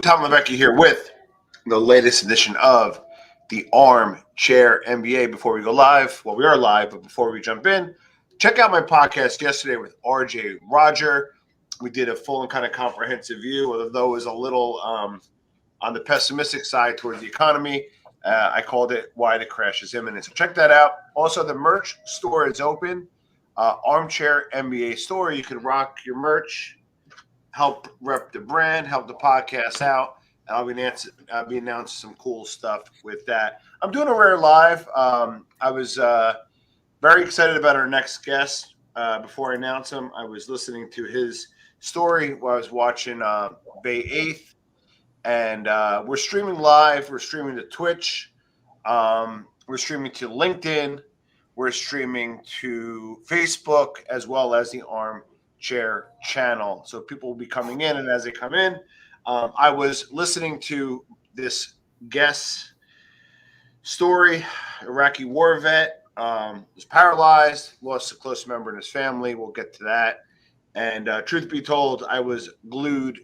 Tom Levecki here with the latest edition of the Armchair NBA. Before we go live, well, we are live, but before we jump in, check out my podcast yesterday with RJ Roger. We did a full and kind of comprehensive view, although it was a little on the pessimistic side toward the economy. I called it Why the Crash is Imminent. So check that out. Also, the merch store is open. Armchair NBA store. You can rock your merch, help rep the brand, help the podcast out. And I'll be announcing some cool stuff with that. I'm doing a rare live. I was very excited about our next guest. Before I announce him, I was listening to his story while I was watching Bay 8th. And we're streaming live. We're streaming to Twitch. We're streaming to LinkedIn. We're streaming to Facebook as well as the Armchair channel. So people will be coming in, and as they come in, I was listening to this guest's story. Iraqi war vet, was paralyzed, lost a close member in his family. We'll get to that. And truth be told, I was glued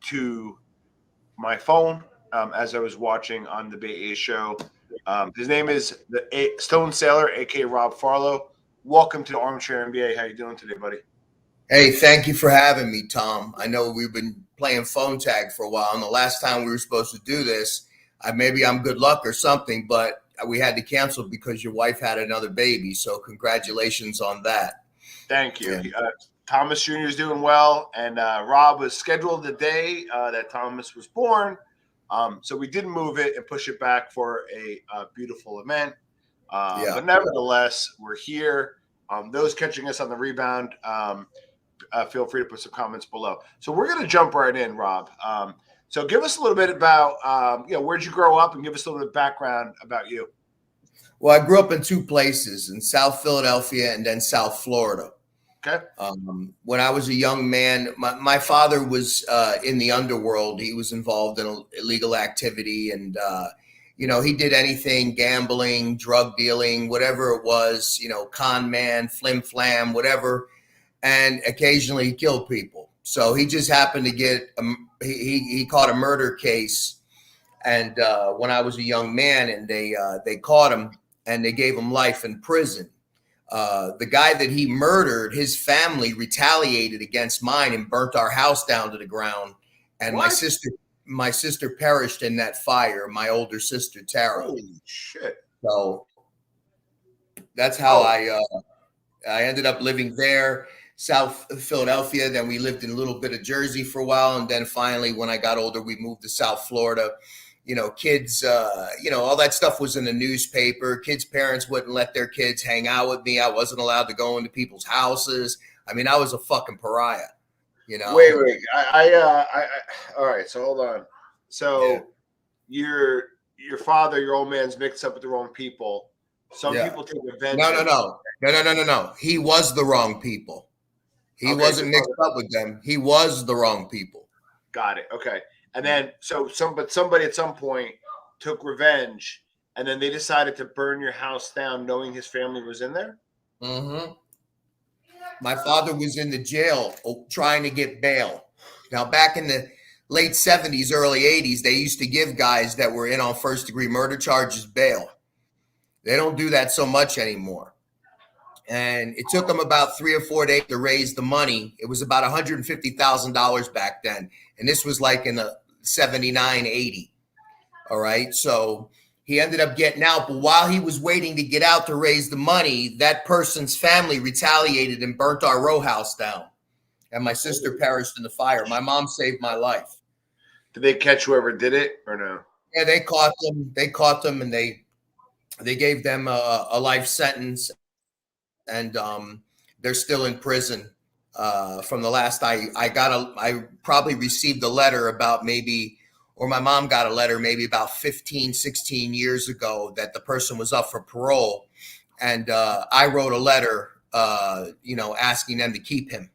to my phone as I was watching on the Bay A show. His name is the Stone Sailor, a.k.a. Rob Farlow. Welcome to the Armchair NBA. How you doing today, buddy? Hey, thank you for having me, Tom. I know we've been playing phone tag for a while, and the last time we were supposed to do this, maybe I'm good luck or something, but we had to cancel because your wife had another baby, so congratulations on that. Thank you. Yeah. Thomas Jr. is doing well, and Rob was scheduled the day that Thomas was born. So we did move it and push it back for a beautiful event. But nevertheless, we're here. Those catching us on the rebound, feel free to put some comments below. So we're going to jump right in, Rob. So give us a little bit about, where'd you grow up, and give us a little bit of background about you. Well, I grew up in two places, in South Philadelphia and then South Florida. Okay. When I was a young man, my father was in the underworld. He was involved in illegal activity, and he did anything: gambling, drug dealing, whatever it was. Con man, flim flam, whatever. And occasionally he killed people. So he just happened to get he caught a murder case, and when I was a young man, and they caught him and they gave him life in prison. The guy that he murdered, his family retaliated against mine and burnt our house down to the ground. And what? my sister perished in that fire. My older sister, Tara. Holy shit. So that's how I ended up living there, South Philadelphia. Then we lived in a little bit of Jersey for a while. And then finally, when I got older, we moved to South Florida. Kids, all that stuff was in the newspaper. Kids' parents wouldn't let their kids hang out with me. I wasn't allowed to go into people's houses. I mean, I was a fucking pariah, Wait. All right. So hold on. So your father, your old man's mixed up with the wrong people. Some people take revenge. No. He was the wrong people. He wasn't mixed up with them. He was the wrong people. Got it. Okay. And then, somebody at some point took revenge, and then they decided to burn your house down, knowing his family was in there. Mm-hmm. My father was in the jail trying to get bail. Now, back in the late 70s, early 80s, they used to give guys that were in on first-degree murder charges bail. They don't do that so much anymore. And it took them about 3 or 4 days to raise the money. It was about $150,000 back then, and this was like in the 79, 80. All right. So he ended up getting out. But while he was waiting to get out to raise the money, that person's family retaliated and burnt our row house down. And my sister perished in the fire. My mom saved my life. Did they catch whoever did it or no? Yeah, they caught them and they gave them a life sentence. And they're still in prison. From the last I probably received a letter about my mom got a letter maybe about 15, 16 years ago that the person was up for parole. And I wrote a letter, asking them to keep him.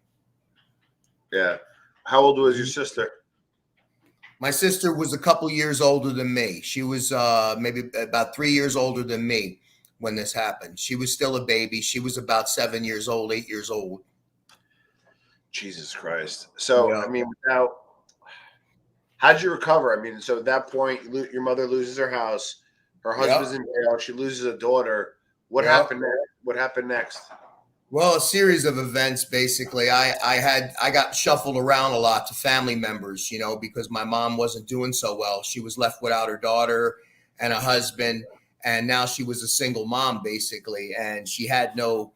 Yeah. How old was your sister? My sister was a couple years older than me. She was maybe about 3 years older than me when this happened. She was still a baby. She was about 7 years old, 8 years old. Jesus Christ. So, yeah. I mean, How'd you recover? I mean, so at that point, your mother loses her house, her husband's Yep. in jail, she loses a daughter. What Yep. happened next? What happened next? Well, a series of events. Basically, I got shuffled around a lot to family members, because my mom wasn't doing so well. She was left without her daughter and a husband, and now she was a single mom basically, and she had no,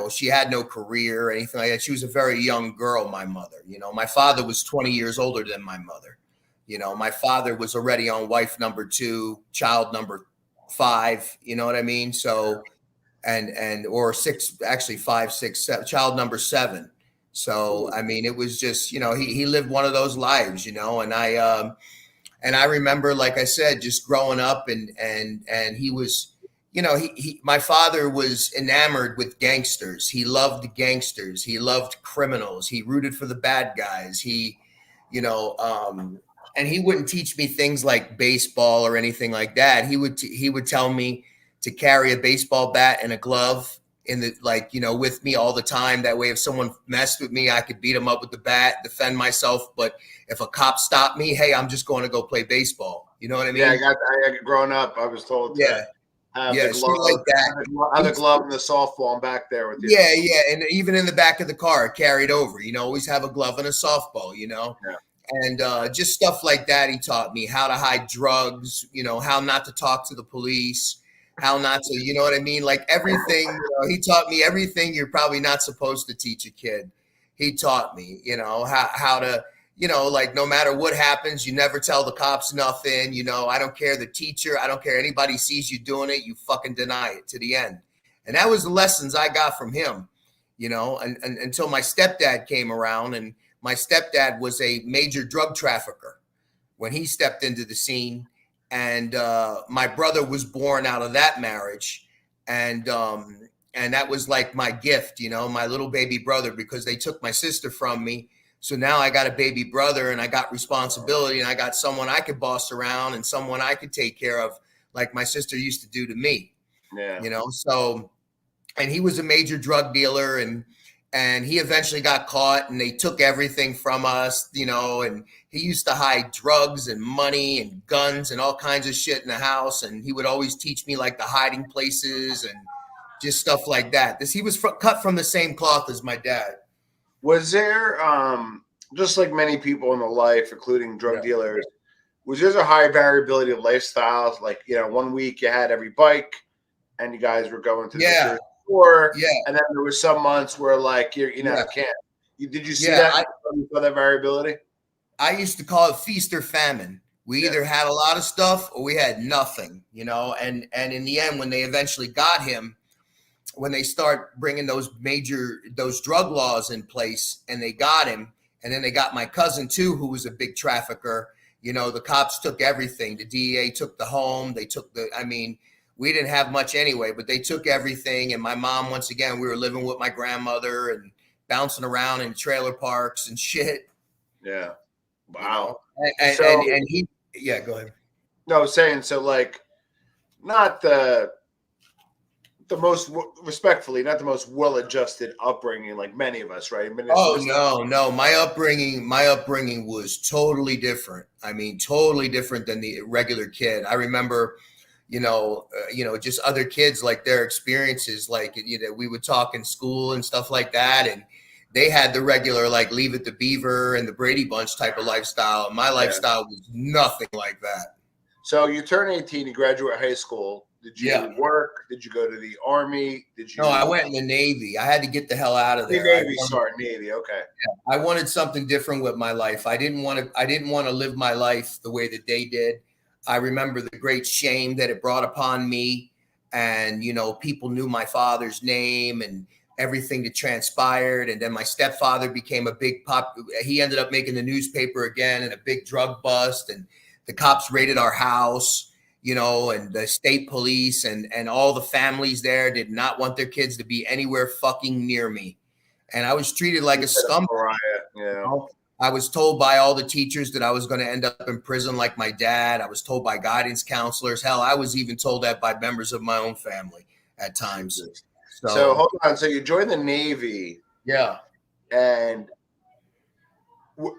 she had no career or anything like that. She was a very young girl. My mother, my father was 20 years older than my mother. My father was already on wife number 2, child number 5. You know what I mean? So and or 6, actually 5, 6, 7, child number 7. So I mean, it was just, he lived one of those lives, and I remember, like I said, just growing up, and he was, my father was enamored with gangsters. He loved gangsters. He loved criminals. He rooted for the bad guys. You know, and he wouldn't teach me things like baseball or anything like that. He would tell me to carry a baseball bat and a glove in the, with me all the time. That way, if someone messed with me, I could beat them up with the bat, defend myself. But if a cop stopped me, hey, I'm just going to go play baseball. You know what I mean? Yeah, growing up, I was told to have the glove, like that. have the glove and the softball back there with you. Yeah, and even in the back of the car, carried over. Always have a glove and a softball. Yeah. And just stuff like that. He taught me how to hide drugs. How not to talk to the police. How not to, you know what I mean? Like everything. He taught me everything you're probably not supposed to teach a kid. He taught me, how to. Like no matter what happens, you never tell the cops nothing. I don't care the teacher. I don't care anybody sees you doing it. You fucking deny it to the end. And that was the lessons I got from him, and until my stepdad came around. And my stepdad was a major drug trafficker when he stepped into the scene. And my brother was born out of that marriage. And that was like my gift, my little baby brother, because they took my sister from me. So now I got a baby brother, and I got responsibility, and I got someone I could boss around and someone I could take care of, like my sister used to do to me. Yeah. So, and he was a major drug dealer, and he eventually got caught, and they took everything from us, and he used to hide drugs and money and guns and all kinds of shit in the house. And he would always teach me like the hiding places and just stuff like that. He was cut from the same cloth as my dad. Was there, just like many people in the life, including drug dealers, was there a high variability of lifestyles? Like, 1 week you had every bike and you guys were going to the store. Yeah. And then there was some months where like, you can't. Did you see that? You saw that variability? I used to call it feast or famine. We either had a lot of stuff or we had nothing, and in the end, when they eventually got him, when they start bringing those drug laws in place, and they got him, and then they got my cousin too, who was a big trafficker. The cops took everything. The DEA took the home. They took we didn't have much anyway, but they took everything. And my mom, once again, we were living with my grandmother and bouncing around in trailer parks and shit. Yeah. Wow. And he, go ahead. No, I was saying, so like, not the most respectfully, not the most well-adjusted upbringing, like many of us, right? No. My upbringing was totally different. I mean, totally different than the regular kid. I remember, just other kids, like their experiences, like, we would talk in school and stuff like that. And they had the regular, like Leave It to Beaver and the Brady Bunch type of lifestyle. And my lifestyle was nothing like that. So you turn 18, you graduate high school. Did you work? Did you go to the Army? No, I went in the Navy. I had to get the hell out of there. Navy. Okay. Yeah, I wanted something different with my life. I didn't want to live my life the way that they did. I remember the great shame that it brought upon me. And, people knew my father's name and everything that transpired. And then my stepfather became a big he ended up making the newspaper again, and a big drug bust. And the cops raided our house. And the state police and all the families there did not want their kids to be anywhere fucking near me. And I was treated like a scumbag. I was told by all the teachers that I was going to end up in prison like my dad. I was told by guidance counselors. Hell, I was even told that by members of my own family at times. So hold on. So you joined the Navy. Yeah. And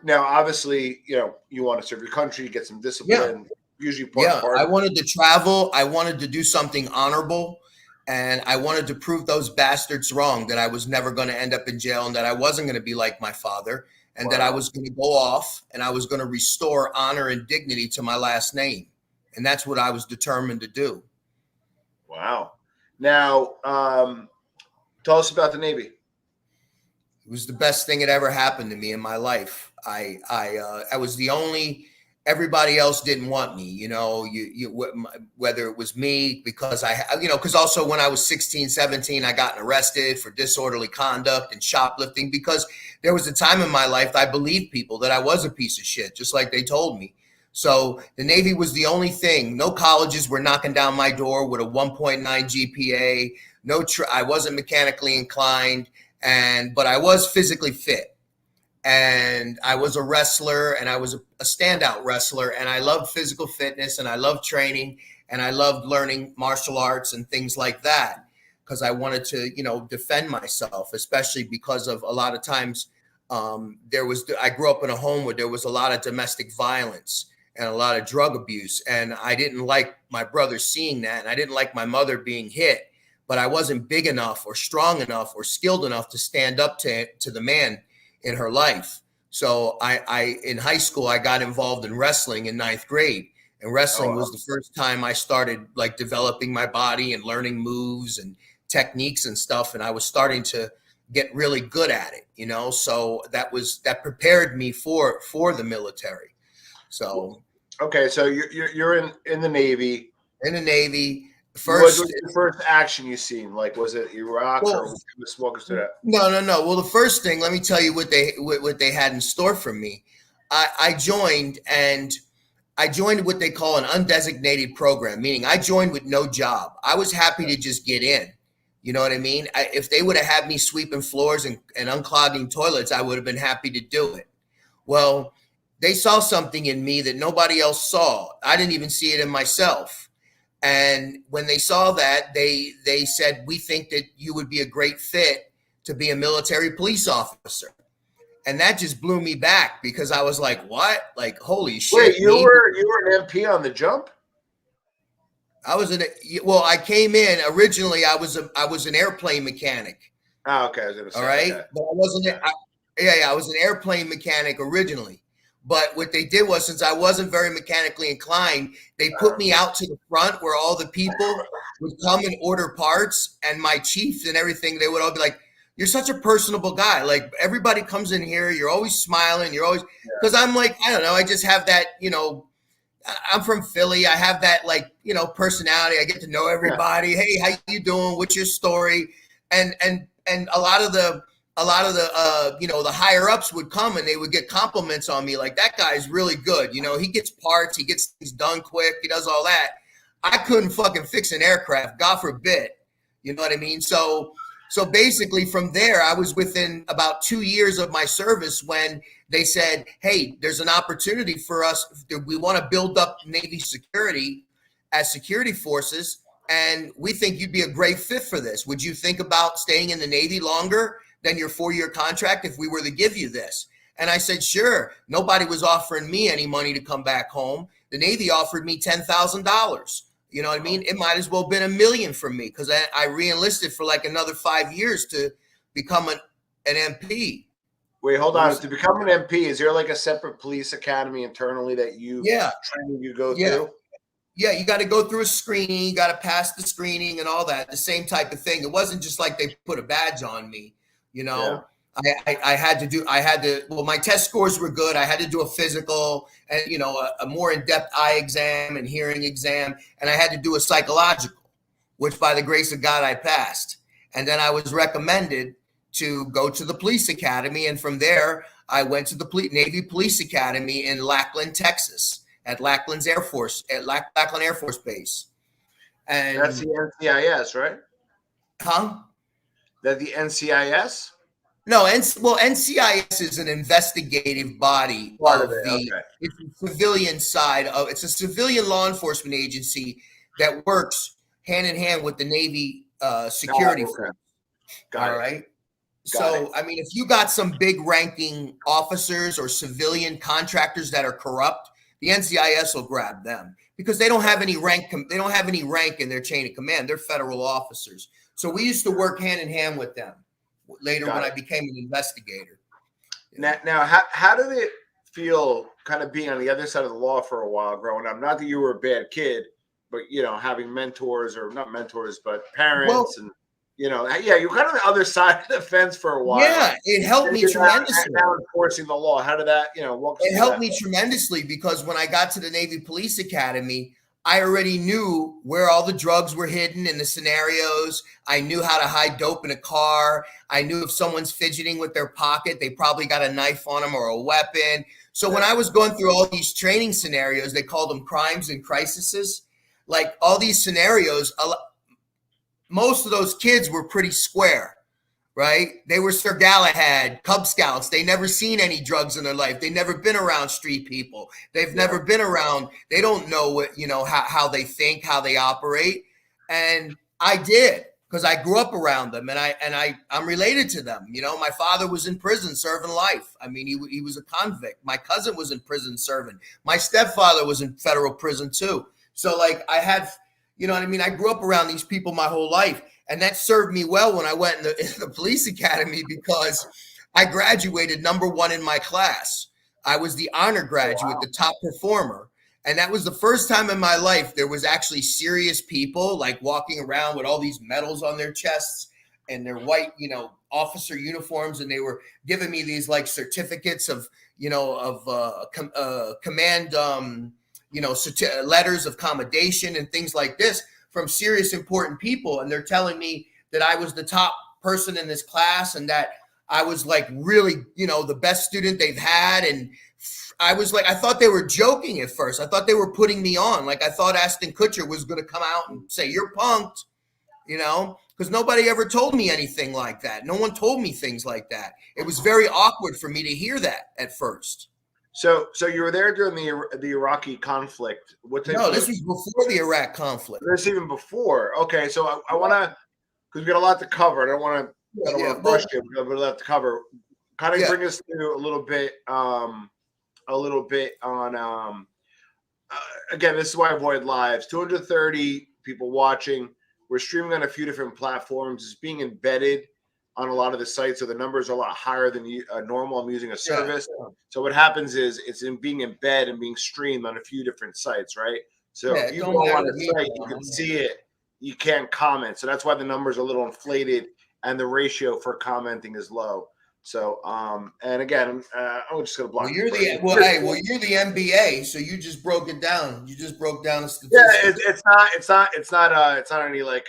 Now, obviously, you want to serve your country, get some Yeah. discipline. Usually, Yeah, part I of it. wanted to travel. I wanted to do something honorable, and I wanted to prove those bastards wrong that I was never going to end up in jail and that I wasn't going to be like my father and that I Wow, was going to go off and I was going to restore honor and dignity to my last name. And that's what I was determined to do. wow. Now, tell us about the Navy. It was the best thing that ever happened to me in my life. I was the only. Everybody else didn't want me. Whether it was me because because also when I was 16, 17, I got arrested for disorderly conduct and shoplifting because there was a time in my life I believed people that I was a piece of shit, just like they told me. So the Navy was the only thing. No colleges were knocking down my door with a 1.9 GPA. I wasn't mechanically inclined but I was physically fit and I was a wrestler and I was a standout wrestler and I loved physical fitness and I loved training and I loved learning martial arts and things like that because I wanted to, defend myself, especially because of a lot of times I grew up in a home where there was a lot of domestic violence and a lot of drug abuse. And I didn't like my brother seeing that. And I didn't like my mother being hit, but I wasn't big enough or strong enough or skilled enough to stand up to the man in her life. So I in high school, I got involved in wrestling in ninth grade. And wrestling Oh, was the first time I started like developing my body and learning moves and techniques and stuff. And I was starting to get really good at it. So that prepared me for the military. So okay. So you're in the Navy. in the Navy, What was first, the first action you seen? Like, was it Iraq well, or just walk us through that? no. Well, the first thing, let me tell you what they had in store for me. I joined what they call an undesignated program, meaning I joined with no job. I was happy to just get in. You know what I mean? If they would have had me sweeping floors and unclogging toilets, I would have been happy to do it. Well, they saw something in me that nobody else saw. I didn't even see it in myself. And when they saw that, they said, "We think that you would be a great fit to be a military police officer." And that just blew me back because I was like, "What? Like, holy Wait, shit, you me?" were you were an MP on the jump? I came in originally. I was an airplane mechanic. Oh, okay. I was gonna All say, right, okay. but I wasn't. Okay. Yeah, I was an airplane mechanic originally. But what they did was, since I wasn't very mechanically inclined, they put me out to the front where all the people would come and order parts, and my chief and everything. They would all be like, "You're such a personable guy. Like everybody comes in here, you're always smiling. You're always." Because I'm like, I don't know. I just have that. I'm from Philly. I have that personality. I get to know Yeah. everybody. Hey, how you doing? What's your story? And a lot of the the higher ups would come and they would get compliments on me like that guy's really good. He gets parts, he gets things done quick, he does all that. I couldn't fucking fix an aircraft, God forbid. You know what I mean? So basically from there, I was within about 2 years of my service when they said, "Hey, there's an opportunity for us. We want to build up Navy security as security forces, and we think you'd be a great fit for this. Would you think about staying in the Navy longer than your 4-year contract if we were to give you this?" And I said, "Sure." Nobody was offering me any money to come back home. The Navy offered me $10,000. You know what I mean? It might as well have been $1 million for me because I re-enlisted for like another 5 years to become an MP. Wait, hold It on. was, To become an MP, is there like a separate police academy internally that yeah, you go yeah. through? Yeah, you got to go through a screening. You got to pass the screening and all that. The same type of thing. It wasn't just like they put a badge on me. You Yeah. know, I had to do. I had to. Well, my test scores were good. I had to do a physical and a more in-depth eye exam and hearing exam, and I had to do a psychological, which by the grace of God I passed. And then I was recommended to go to the police academy, and from there I went to the Navy Police Academy in Lackland, Texas at Lackland Air Force Base. That's And the NCIS, right? huh? That the NCIS? No, NCIS is an investigative body Part of of it. the Okay. it's a civilian side of it's a civilian law enforcement agency that works hand in hand with the Navy security Okay. force. Got All it. right. So, I mean, if you got some big ranking officers or civilian contractors that are corrupt, the NCIS will grab them because they don't have any rank. They don't have any rank in their chain of command. They're federal officers. So we used to work hand in hand with them later when I became an investigator. Now, how did it feel kind of being on the other side of the law for a while growing up? Not that you were a bad kid, but, you know, having mentors, or not mentors, but parents, and, you know, yeah, you're kind of the other side of the fence for a while. Yeah, it helped me tremendously. Now enforcing the law, how did that, you know, it helped me tremendously because when I got to the Navy Police Academy, I already knew where all the drugs were hidden in the scenarios. I knew how to hide dope in a car. I knew if someone's fidgeting with their pocket, they probably got a knife on them or a weapon. So when I was going through all these training scenarios, they called them crimes and crises. Like all these scenarios, most of those kids were pretty square, right? They were Sir Galahad, Cub Scouts. They never seen any drugs in their life. They never been around street people. They've never been around. They don't know what, you know, how they think, how they operate. And I did, because I grew up around them, and I'm related to them. You know, my father was in prison serving life. I mean, he was a convict. My cousin was in prison serving. My stepfather was in federal prison too. So like I had, you know what I mean? I grew up around these people my whole life. And that served me well when I went in the police academy, because I graduated #1 in my class. I was the honor graduate, the top performer. And that was the first time in my life there was actually serious people like walking around with all these medals on their chests and their white, you know, officer uniforms. And they were giving me these like certificates of, you know, of command, you know, letters of commendation and things like this from serious, important people. And they're telling me that I was the top person in this class and that I was like really, you know, the best student they've had. And I was like, I thought they were joking at first. I thought they were putting me on. Like I thought Ashton Kutcher was going to come out and say, you're punked, you know, because nobody ever told me anything like that. No one told me things like that. It was very awkward for me to hear that at first. So you were there during the Iraqi conflict. No, this was before the Iraq conflict. This even before. Okay, so I want to, because we got a lot to cover. I don't want to rush you. We got a lot to cover. Kind of bring us through a little bit on. Again, this is why I avoid lives. 230 people watching. We're streaming on a few different platforms. It's being embedded on a lot of the sites, so the numbers are a lot higher than normal. I'm using a service. So what happens is it's in being embedded and being streamed on a few different sites, right? So if you go on the site, you can see it. You can't comment. So that's why the numbers are a little inflated and the ratio for commenting is low. So, and again, I'm just going to block. Well, you're the MBA, so you just broke it down. You just broke down the statistics. Yeah, it's not any like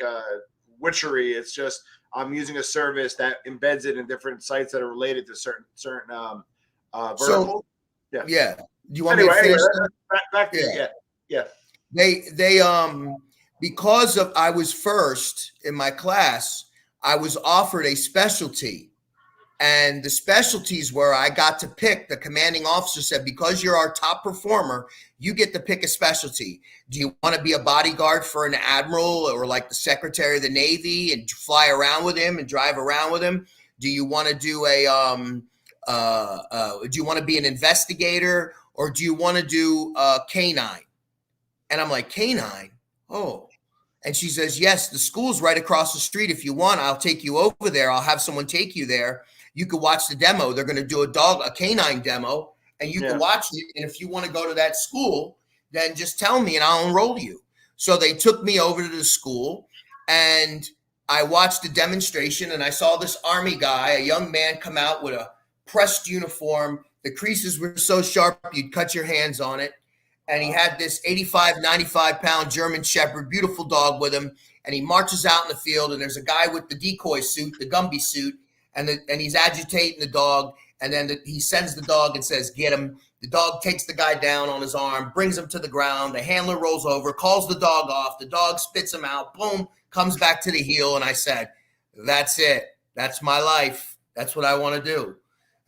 witchery. It's just I'm using a service that embeds it in different sites that are related to certain verticals. Yeah. Do you want me to finish? Back to yeah. They because of I was first in my class, I was offered a specialty. And the specialties were I got to pick. The commanding officer said, because you're our top performer, you get to pick a specialty. Do you want to be a bodyguard for an admiral or like the Secretary of the Navy and fly around with him and drive around with him? Do you want to do do you want to be an investigator, or do you want to do canine? And I'm like, canine? Oh. And she says, yes, the school's right across the street. If you want, I'll take you over there. I'll have someone take you there. You could watch the demo. They're going to do a canine demo, and you can watch it. And if you want to go to that school, then just tell me and I'll enroll you. So they took me over to the school, and I watched the demonstration, and I saw this Army guy, a young man, come out with a pressed uniform. The creases were so sharp, you'd cut your hands on it. And he had this 85, 95-pound German Shepherd, beautiful dog with him. And he marches out in the field, and there's a guy with the decoy suit, the Gumby suit, and he's agitating the dog. And then he sends the dog and says, get him. The dog takes the guy down on his arm, brings him to the ground. The handler rolls over, calls the dog off. The dog spits him out. Boom, comes back to the heel. And I said, that's it. That's my life. That's what I want to do.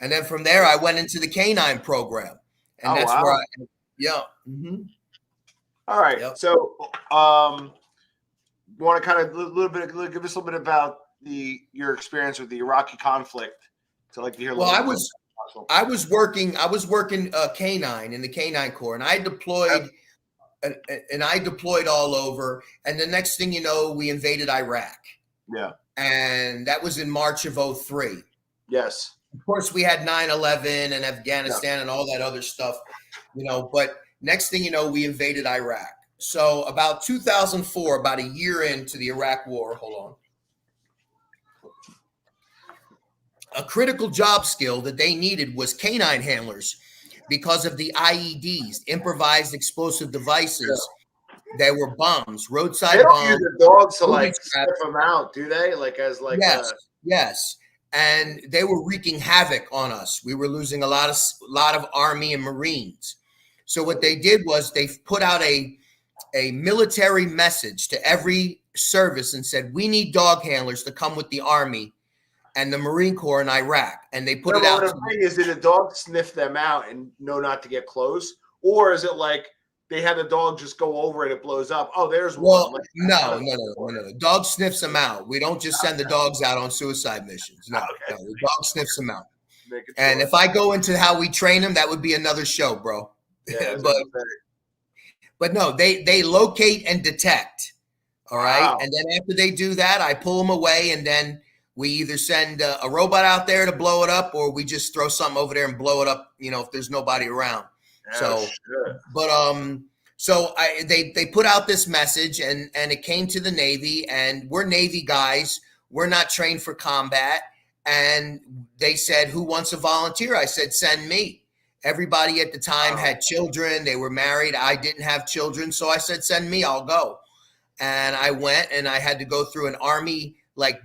And then from there, I went into the canine program. And that's where I – yeah. Mm-hmm. All right. Yep. So, want to kind of give us a little bit about your experience with the Iraqi conflict to like to hear a Well, little bit more. I was working K9 in the K9 Corps, and I deployed. And I deployed all over. And the next thing you know, we invaded Iraq. Yeah. And that was in March of 03. Yes. Of course, we had 9/11 and Afghanistan and all that other stuff, but next thing you know, we invaded Iraq. So about 2004, about a year into the Iraq war, hold on. A critical job skill that they needed was canine handlers because of the IEDs, improvised explosive devices. There were bombs, roadside they don't bombs. use the dogs to like traps. sniff them out, do they? Like as like Yes. And they were wreaking havoc on us. We were losing a lot of Army and Marines. So what they did was they put out a military message to every service and said, we need dog handlers to come with the Army and the Marine Corps in Iraq. And they put it out. What I'm saying is, did a dog sniff them out and know not to get close? Or is it like they had the dog just go over it, it blows up? Oh, there's one. Like, no. The dog sniffs them out. We don't just send the dogs out on suicide missions. No, the dog sniffs them out. And if I go into how we train them, that would be another show, bro. Yeah, but no, they locate and detect. All right. Wow. And then after they do that, I pull them away, and then we either send a robot out there to blow it up, or we just throw something over there and blow it up, if there's nobody around. So they put out this message, and it came to the Navy, and we're Navy guys. We're not trained for combat. And they said, who wants to volunteer? I said, send me. Everybody at the time had children. They were married. I didn't have children. So I said, send me, I'll go. And I went, and I had to go through an Army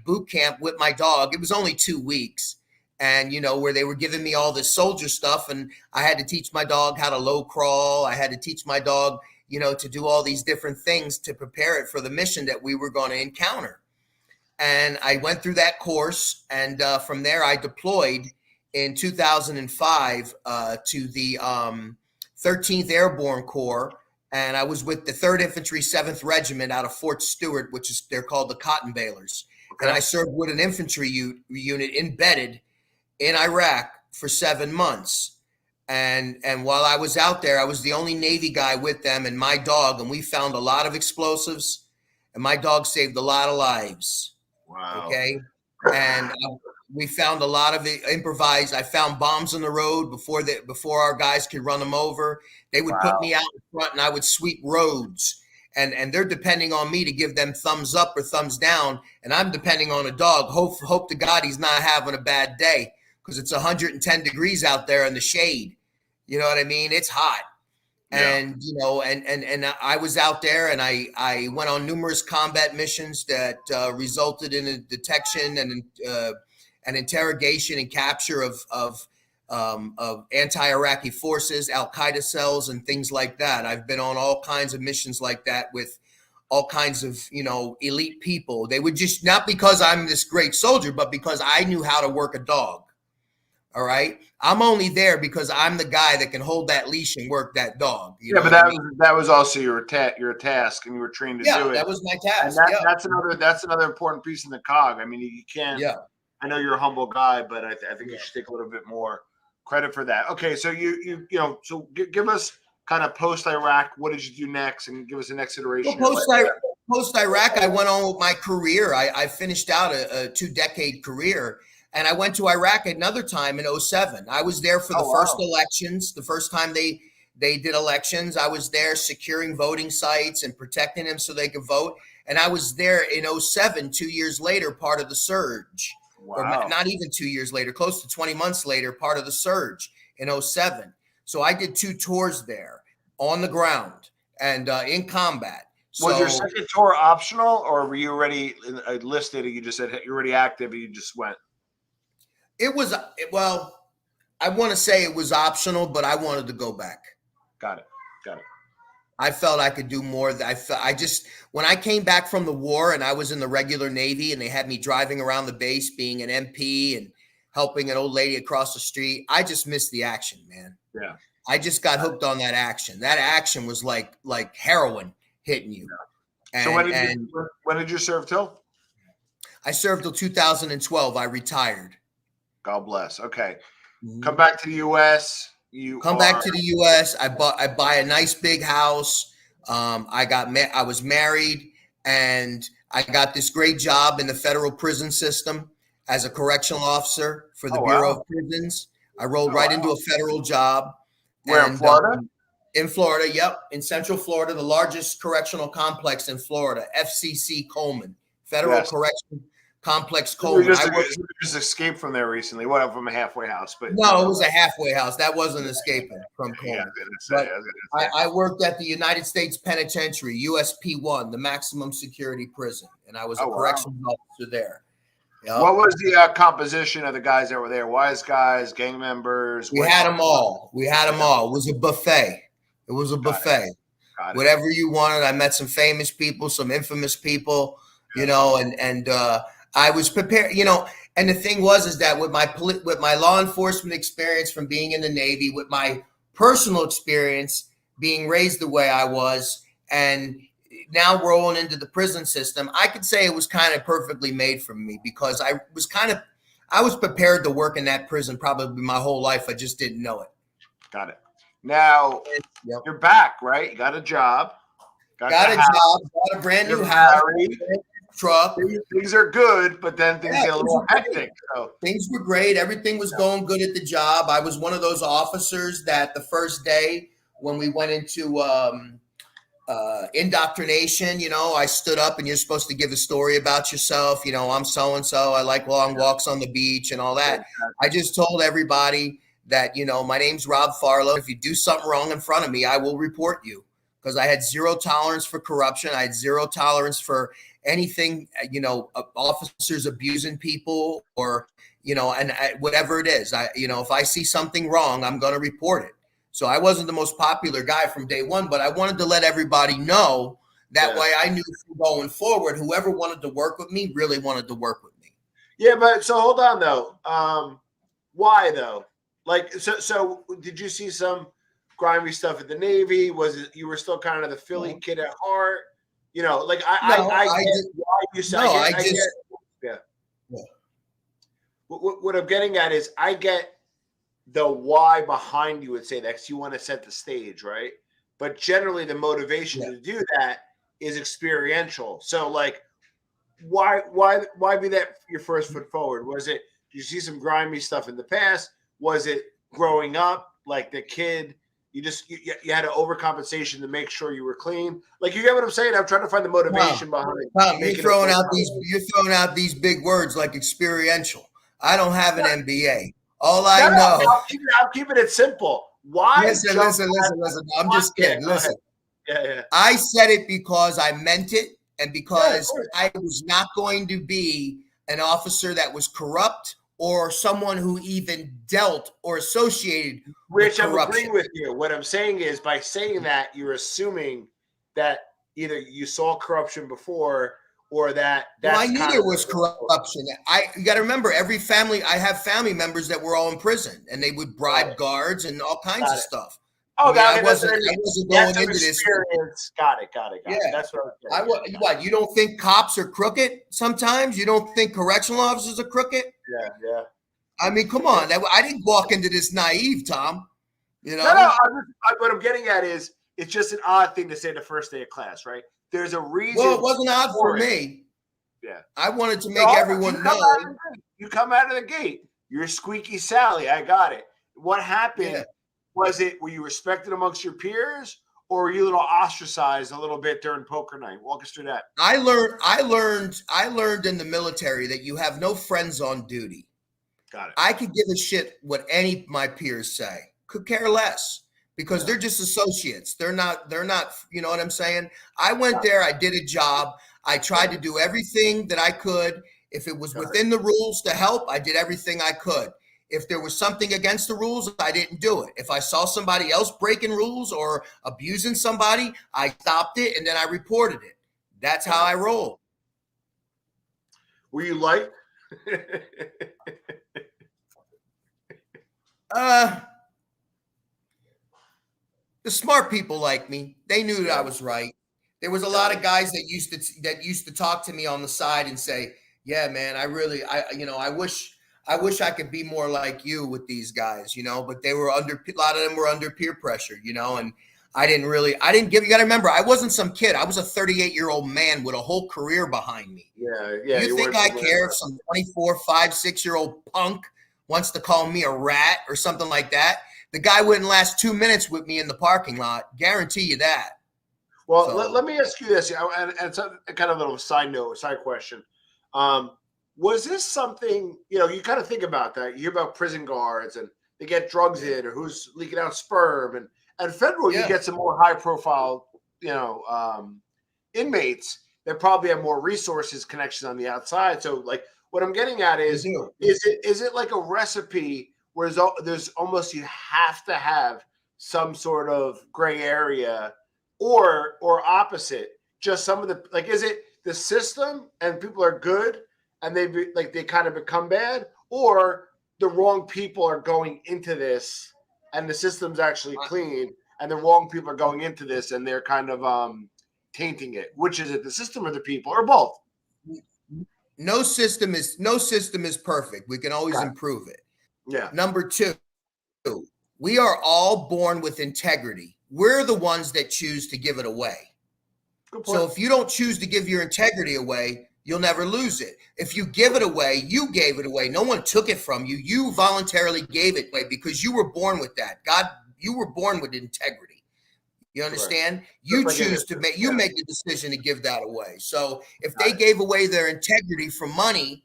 boot camp with my dog. It was only 2 weeks. And, where they were giving me all this soldier stuff, and I had to teach my dog how to low crawl. I had to teach my dog, to do all these different things to prepare it for the mission that we were going to encounter. And I went through that course, and from there I deployed in 2005 to the 13th Airborne Corps, and I was with the 3rd Infantry 7th Regiment out of Fort Stewart, they're called the Cotton Balers. Okay. And I served with an infantry unit embedded in Iraq for 7 months. And while I was out there, I was the only Navy guy with them and my dog, and we found a lot of explosives, and my dog saved a lot of lives. Wow. Okay. And we found a lot of improvised. I found bombs on the road before our guys could run them over. They would put me out in front, and I would sweep roads. And they're depending on me to give them thumbs up or thumbs down. And I'm depending on a dog. Hope to God he's not having a bad day, because it's 110 degrees out there in the shade. You know what I mean? It's hot. Yeah. And, and I was out there, and I went on numerous combat missions that resulted in a detection and an interrogation and capture of anti-Iraqi forces, Al-Qaeda cells, and things like that. I've been on all kinds of missions like that with all kinds of, elite people. They would just, not because I'm this great soldier, but because I knew how to work a dog. All right. I'm only there because I'm the guy that can hold that leash and work that dog. But that was also your task, and you were trained to do it. That was my task. And that's another important piece in the cog. I mean, you can't. Yeah. I know you're a humble guy, but I think you should take a little bit more credit for that. Okay, so so give us kind of post Iraq. What did you do next, and give us the next iteration. Well, post Iraq, I went on with my career. I finished out a 2-decade career. And I went to Iraq another time in 2007. I was there for the first elections. The first time they did elections, I was there securing voting sites and protecting them so they could vote. And I was there in 2007, 2 years later, part of the surge. Wow. Or not even 2 years later, close to 20 months later, part of the surge in 2007. So I did 2 tours there on the ground and in combat. Was your second tour optional, or were you already enlisted and you just said you're already active and you just went? It was, I want to say it was optional, but I wanted to go back. Got it. I felt I could do more. When I came back from the war and I was in the regular Navy and they had me driving around the base being an MP and helping an old lady across the street, I just missed the action, man. Yeah. I just got hooked on that action. That action was like heroin hitting you. Yeah. So when did you serve till? I served till 2012. I retired. God bless. Okay. Come back to the U.S. You Come are back to the U.S. I buy a nice big house. I was married, and I got this great job in the federal prison system as a correctional officer for the oh Bureau wow. of Prisons. I rolled Oh right into wow. a federal job, Where in and Florida? in Florida, yep, in Central Florida, the largest correctional complex in Florida, FCC Coleman, Federal Yes. Correction Complex We Coleman. just escaped from there recently. What from a halfway house, but No, it was a halfway house. That wasn't escaping from yeah, Coleman. I But was gonna say. I worked at the United States Penitentiary, USP1, the maximum security prison, and I was a Oh wow. corrections officer there. Yep. What was the composition of the guys that were there? Wise guys, gang members? We had them all. We had them all. It was a buffet. It was a buffet. Got it. Whatever you wanted. I met some famous people, some infamous people, you know, and I was prepared, you know. And the thing was, is that with my law enforcement experience from being in the Navy, with my personal experience being raised the way I was, and now rolling into the prison system, I could say it was kind of perfectly made for me, because I was prepared to work in that prison probably my whole life. I just didn't know it. Got it. Now Yep. you're back, right? You got a job. Got a job. Got a brand new house. Truck. Things are good, but then things get a little hectic. So things were great. Everything was going good at the job. I was one of those officers that the first day when we went into indoctrination, you know, I stood up and you're supposed to give a story about yourself. You know, I'm so and so. I like long walks on the beach and all that. I just told everybody that, you know, my name's Rob Farlow. If you do something wrong in front of me, I will report you, because I had zero tolerance for corruption. I had zero tolerance for anything, you know, officers abusing people, or, you know, and whatever it is, you know, if I see something wrong, I'm going to report it. So I wasn't the most popular guy from day one, but I wanted to let everybody know that way. I knew from going forward, whoever wanted to work with me really wanted to work with me. Yeah, but so hold on though. Why though? Like, so did you see some grimy stuff at the Navy? Was it you were still kind of the Philly kid at heart? You know, like I get why you say yeah. What I'm getting at is I get the why behind you would say that, because you want to set the stage, right? But generally the motivation to do that is experiential. So like why be that your first foot forward? Was it, did you see some grimy stuff in the past? Was it growing up, like the kid, you had an overcompensation to make sure you were clean? Like, you get what I'm saying? I'm trying to find the motivation behind it. You're throwing out these big words like experiential. I don't have an MBA. All I know. I'm keeping it simple. Why? Listen. I'm just kidding. Listen. Yeah. I said it because I meant it, and because I was not going to be an officer that was corrupt or someone who even dealt or associated with corruption. I'm agreeing with you. What I'm saying is, by saying that, you're assuming that either you saw corruption before, or that's I knew there was corruption. You got to remember, I have family members that were all in prison, and they would bribe guards and all kinds of stuff. Oh, I wasn't going into this. Got it. Yeah, that's what I was saying. What, you don't think cops are crooked sometimes? You don't think correctional officers are crooked? Yeah. I mean, come on. I didn't walk into this naive, Tom. You know? No. What I'm getting at is, it's just an odd thing to say the first day of class, right? There's a reason. Well, it wasn't odd for me. Yeah. I wanted to make everyone know. You come out of the gate. You're Squeaky Sally. I got it. What happened? Yeah. Were you respected amongst your peers, or were you a little ostracized a little bit during poker night? Walk us through that. I learned in the military that you have no friends on duty. Got it. I could give a shit what any of my peers say. Could care less, because they're just associates. They're not, you know what I'm saying? I went there, I did a job. I tried to do everything that I could. If it was within the rules to help, I did everything I could. If there was something against the rules, I didn't do it. If I saw somebody else breaking rules or abusing somebody, I stopped it, and then I reported it. That's how I roll. Were you liked? The smart people like me. They knew that I was right. There was a lot of guys that used to talk to me on the side and say, Yeah, man. I wish I could be more like you with these guys, but they were a lot of them were under peer pressure, and I didn't give, you got to remember, I wasn't some kid. I was a 38-year-old man with a whole career behind me. Yeah, You you think weren't I somewhere. care if some 24, 5, 6-year-old punk wants to call me a rat or something like that? The guy wouldn't last 2 minutes with me in the parking lot. Guarantee you that. Well, let So, me ask you this, and it's a kind of a little side note, side question. Um, was this something, you kind of think about that? You hear about prison guards and they get drugs yeah. in, or who's leaking out sperm, and federal, you Yeah. get some more high profile, inmates that probably have more resources, connections on the outside. So, like, what I'm getting at You is, do. is it like a recipe where there's almost, you have to have some sort of gray area, or opposite, just some of the, like, is it the system and people are good and they kind of become bad, or the wrong people are going into this and the system's actually clean and the wrong people are going into this and they're kind of tainting it? Which is it, the system or the people, or both? No system is perfect. We can always Okay. improve it. Yeah. Number two, we are all born with integrity. We're the ones that choose to give it away. Good point. So if you don't choose to give your integrity away, you'll never lose it. If you give it away, you gave it away. No one took it from you. You voluntarily gave it away because you were born with that. God, you were born with integrity. You Correct. understand? Just You like choose innocence. to make Yeah. the decision to give that away. So if Got they it. gave away their integrity for money,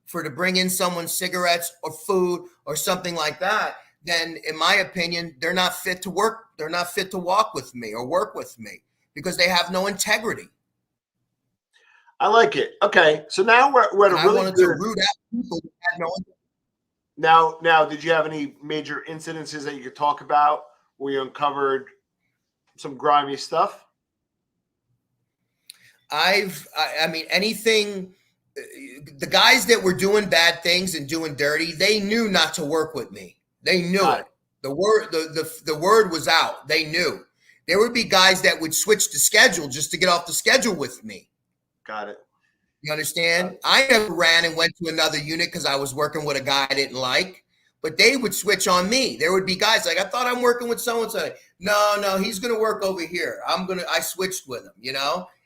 for to bring in someone cigarettes or food or something like that, then in my opinion, they're not fit to work. They're not fit to walk with me or work with me because they have no integrity. I like it. Okay, so now we're at And a I really wanted to good. root out people who had no. Now, did you have any major incidences that you could talk about where you uncovered some grimy stuff? I mean, anything. The guys that were doing bad things and doing dirty, they knew not to work with me. They knew Got it. it. The word was out. They knew. There would be guys that would switch the schedule just to get off the schedule with me. Got it. You Got understand? it. I never ran and went to another unit because I was working with a guy I didn't like, but they would switch on me. There would be guys like, I thought I'm working with so and so. No, he's gonna work over here. I switched with him.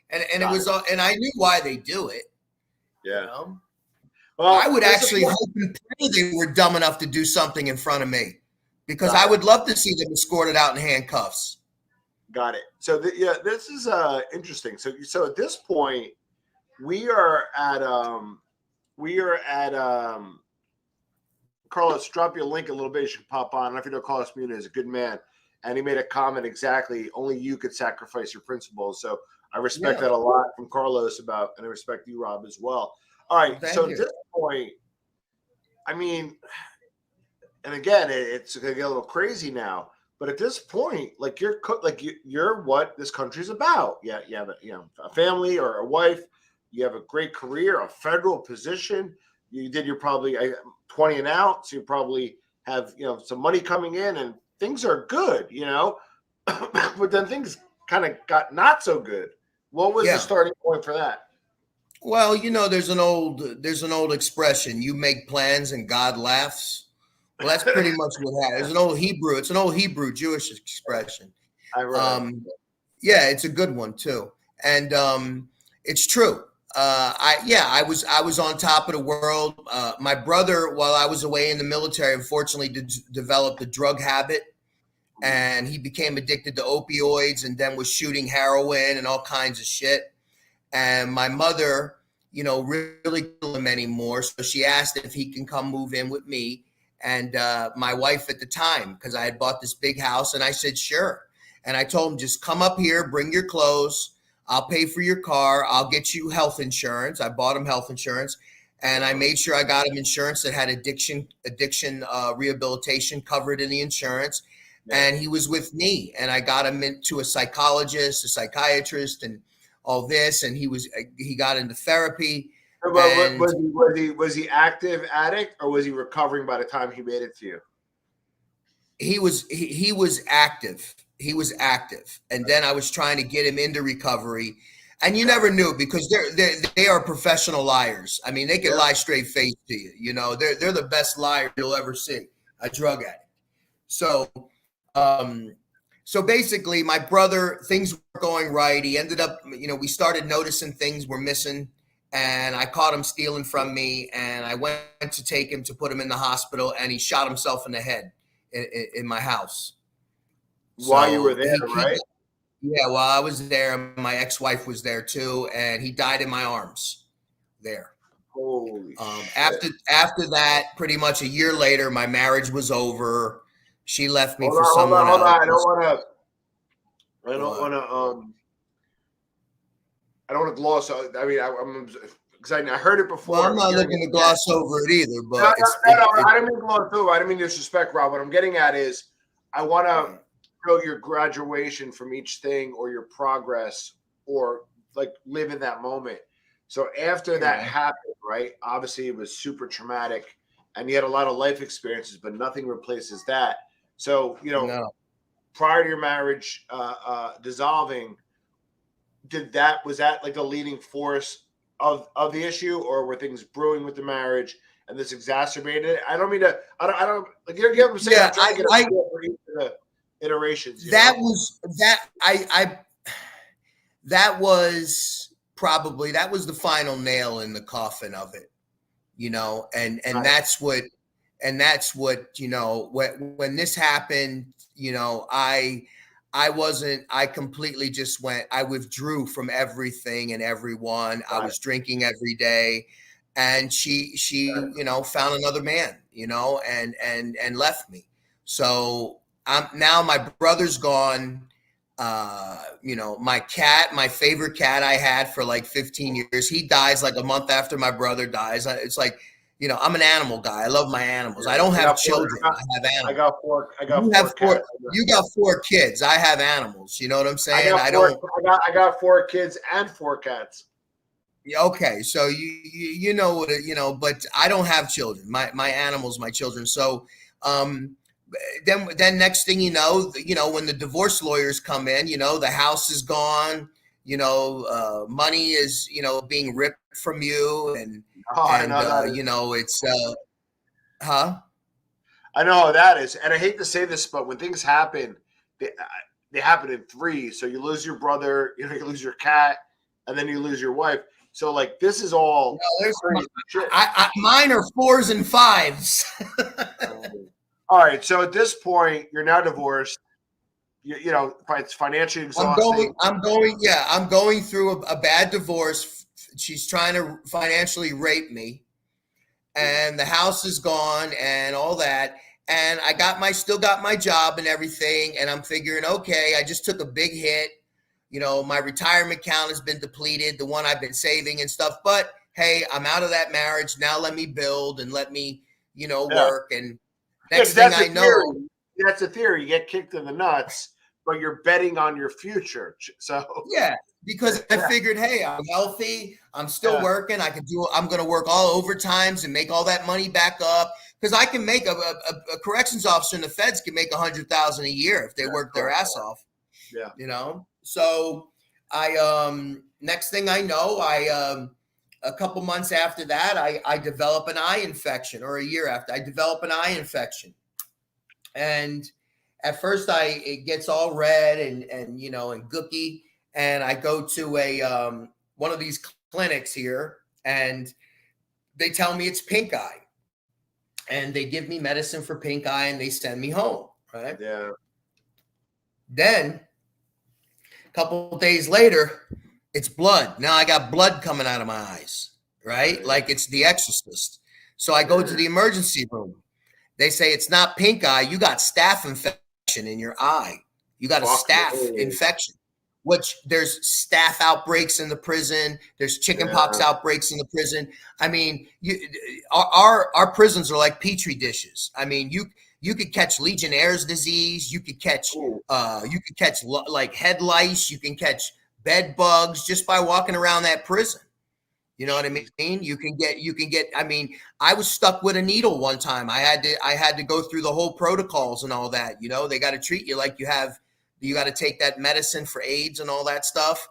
And it Got was it. and I knew why they do it, you Yeah. know. I Well, would there's a actually point. hope and pray they were dumb enough to do something in front of me because I Got it. would love to see them escorted out in handcuffs. Got it. So yeah, this is interesting. So at this point, we are at um we are at Carlos, drop you a link a little bit. You should pop on. I don't know if you know Carlos Muniz is a good man. And he made a comment exactly, only you could sacrifice your principles. So I respect Yeah. that a lot from Carlos about, and I respect you, Rob, as well. All Well, right. thank So at you. this point, I mean, and again, it's going to get a little crazy now. But at this point, like you're what this country's about. Yeah, you have a family or a wife. You have a great career, a federal position. You're probably 20 and out, so you probably have some money coming in, and things are good. But then things kind of got not so good. What was the Yeah. starting point for that? Well, there's an old expression, you make plans and God laughs. Well, that's pretty much what happened. It's an old Hebrew Jewish expression. Ironic. Um, yeah, it's a good one too. And it's true. I was on top of the world. My brother, while I was away in the military, unfortunately developed a drug habit and he became addicted to opioids and then was shooting heroin and all kinds of shit. And my mother, really couldn't him anymore. So she asked if he can come move in with me and my wife at the time, because I had bought this big house, and I said, sure. And I told him, just come up here, bring your clothes. I'll pay for your car. I'll get you health insurance. I bought him health insurance, and I made sure I got him insurance that had addiction rehabilitation covered in the insurance. Yeah. And he was with me, and I got him into a psychologist, a psychiatrist, and all this. And he got into therapy, But and was he active addict, or was he recovering by the time he made it to you? he was active. He was active, and then I was trying to get him into recovery. And you never knew because they are professional liars. I mean, they can lie straight face to you. You know, they're the best liar you'll ever see. A drug addict. So, um, so basically, my brother, things were going right. He ended up, you know, we started noticing things were missing, and I caught him stealing from me. And I went to take him to put him in the hospital, and he shot himself in the head in my house. While you were there, right? Yeah, while I was there, my ex-wife was there too, and he died in my arms there. Holy shit. After that, pretty much a year later, my marriage was over. She left me Hold for on, someone hold on. else. I don't want to gloss. I mean, I'm excited. I heard it before. Well, I'm not looking to gloss over it either, but I didn't mean gloss over. I didn't mean disrespect, Rob. What I'm getting at is, I want to show your graduation from each thing, or your progress, or like live in that moment. So after that happened, right? Obviously, it was super traumatic, and you had a lot of life experiences, but nothing replaces that. So, you know, prior to your marriage dissolving, was that like the leading force of the issue, or were things brewing with the marriage and this exacerbated it? I don't mean to. I don't like, you get what I'm saying. I'm trying to get a feel for each of the iterations. That was probably the final nail in the coffin of it, you know, and that's what you know, when this happened, you know, I completely just I withdrew from everything and everyone. I was drinking every day, and she you know, found another man, you know, and left me. So now my brother's gone. You know, my favorite cat I had for like 15 years, he dies like a month after my brother dies. It's like, you know, I'm an animal guy. I love my animals. I don't have children. I have animals. I got four cats. You got 4 kids. I have animals. You know what I'm saying? I got 4 kids and 4 cats. Okay, so you know what, you know, but I don't have children. My animals, my children. So then next thing you know, when the divorce lawyers come in, you know, the house is gone, you know, money is, you know, being ripped from you, and you know, it's I know how that is, and I hate to say this, but when things happen, they happen in 3. So you lose your brother, you know, you lose your cat, and then you lose your wife. So like, this is all. Mine are 4s and 5s. All right. So at this point, you're now divorced. You know, it's financially exhausting. I'm going through a bad divorce. She's trying to financially rape me, and the house is gone and all that. And I still got my job and everything. And I'm figuring, okay, I just took a big hit. You know, my retirement account has been depleted, the one I've been saving and stuff. But hey, I'm out of that marriage. Now let me build and let me, you know, work. And next thing I know, that's a theory. You get kicked in the nuts, but you're betting on your future. So yeah, because I figured, hey, I'm healthy. I'm still working. I'm going to work all overtimes and make all that money back up, because I can make a corrections officer in the feds can make $100,000 a year if they work their ass off. Yeah, you know. So next thing I know, a couple months after that, I develop an eye infection, or a year after, I develop an eye infection. And at first it gets all red and you know, and gooky. And I go to one of these clinics here, and they tell me it's pink eye. And they give me medicine for pink eye, and they send me home. Right. Yeah. Then a couple of days later, it's blood. Now I got blood coming out of my eyes, right? Like it's The Exorcist. So I go to the emergency room. They say, it's not pink eye. You got staph infection in your eye. You got a staph infection, which there's staph outbreaks in the prison. There's chickenpox outbreaks in the prison. I mean, our prisons are like petri dishes. I mean, you could catch Legionnaire's disease. You could catch like head lice. You can catch bed bugs just by walking around that prison. You know what I mean? You can get, I mean, I was stuck with a needle one time. I had to go through the whole protocols and all that. You know, they got to treat you like you got to take that medicine for AIDS and all that stuff.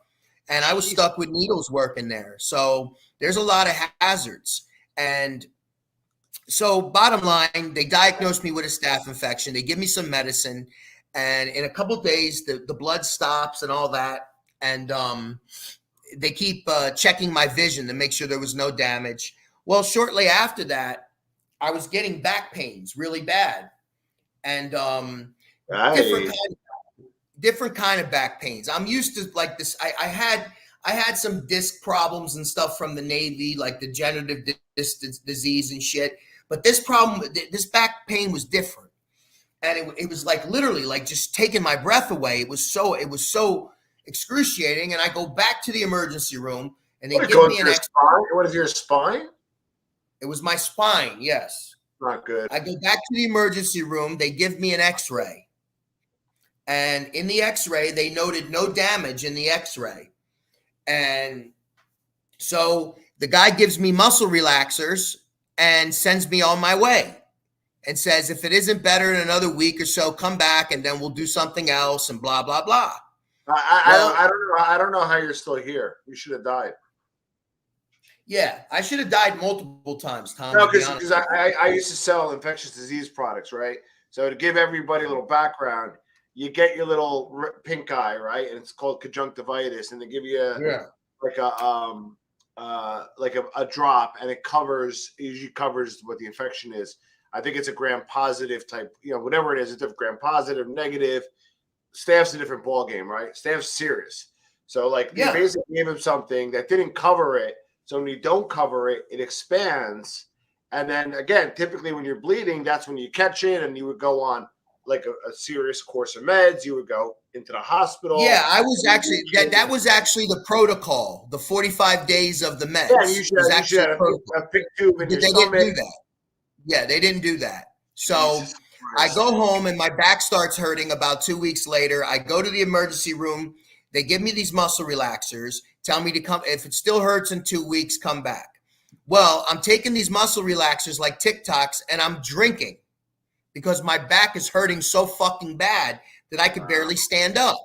and I was Jeez. stuck with needles working there. So there's a lot of hazards. And so bottom line, they diagnosed me with a staph infection. They give me some medicine, and in a couple of days, the blood stops and all that. And they keep checking my vision to make sure there was no damage. Well, shortly after that, I was getting back pains really bad, and different Right. kind different kind of back pains. I'm used to like this. I had some disc problems and stuff from the Navy, like degenerative disc disease and shit. But this back pain was different, and it was like literally like just taking my breath away. It was so excruciating. And I go back to the emergency room, and they What, give going me through an your X. spine? What is your spine? It was my spine. Yes, Not good. I go back to the emergency room. They give me an X-ray, and in the X-ray, they noted no damage in the X-ray, and so the guy gives me muscle relaxers and sends me on my way and says, if it isn't better in another week or so, come back and then we'll do something else and blah, blah, blah. I don't know. I don't know how you're still here. You should have died. Yeah, I should have died multiple times, Tom. No, to be because honest with you. I used to sell infectious disease products, right? So to give everybody a little background, you get your little pink eye, right? And it's called conjunctivitis, and they give you like a drop, and it usually covers what the infection is. I think it's a gram positive type, whatever it is, it's a gram positive, negative. Staff's a different ball game, right? Staff's serious. So like they basically gave him something that didn't cover it. So when you don't cover it, it expands. And then again, typically when you're bleeding, that's when you catch it, and you would go on like a serious course of meds. You would go into the hospital. Yeah, I was actually that was actually the protocol. The 45 days of the meds. Yeah, you should have a big tube in your stomach. They didn't do that. Yeah, they didn't do that. So I go home and my back starts hurting about 2 weeks later. I go to the emergency room. They give me these muscle relaxers, tell me to come. If it still hurts in 2 weeks, come back. Well, I'm taking these muscle relaxers like TikToks, and I'm drinking because my back is hurting so fucking bad that I could barely stand up.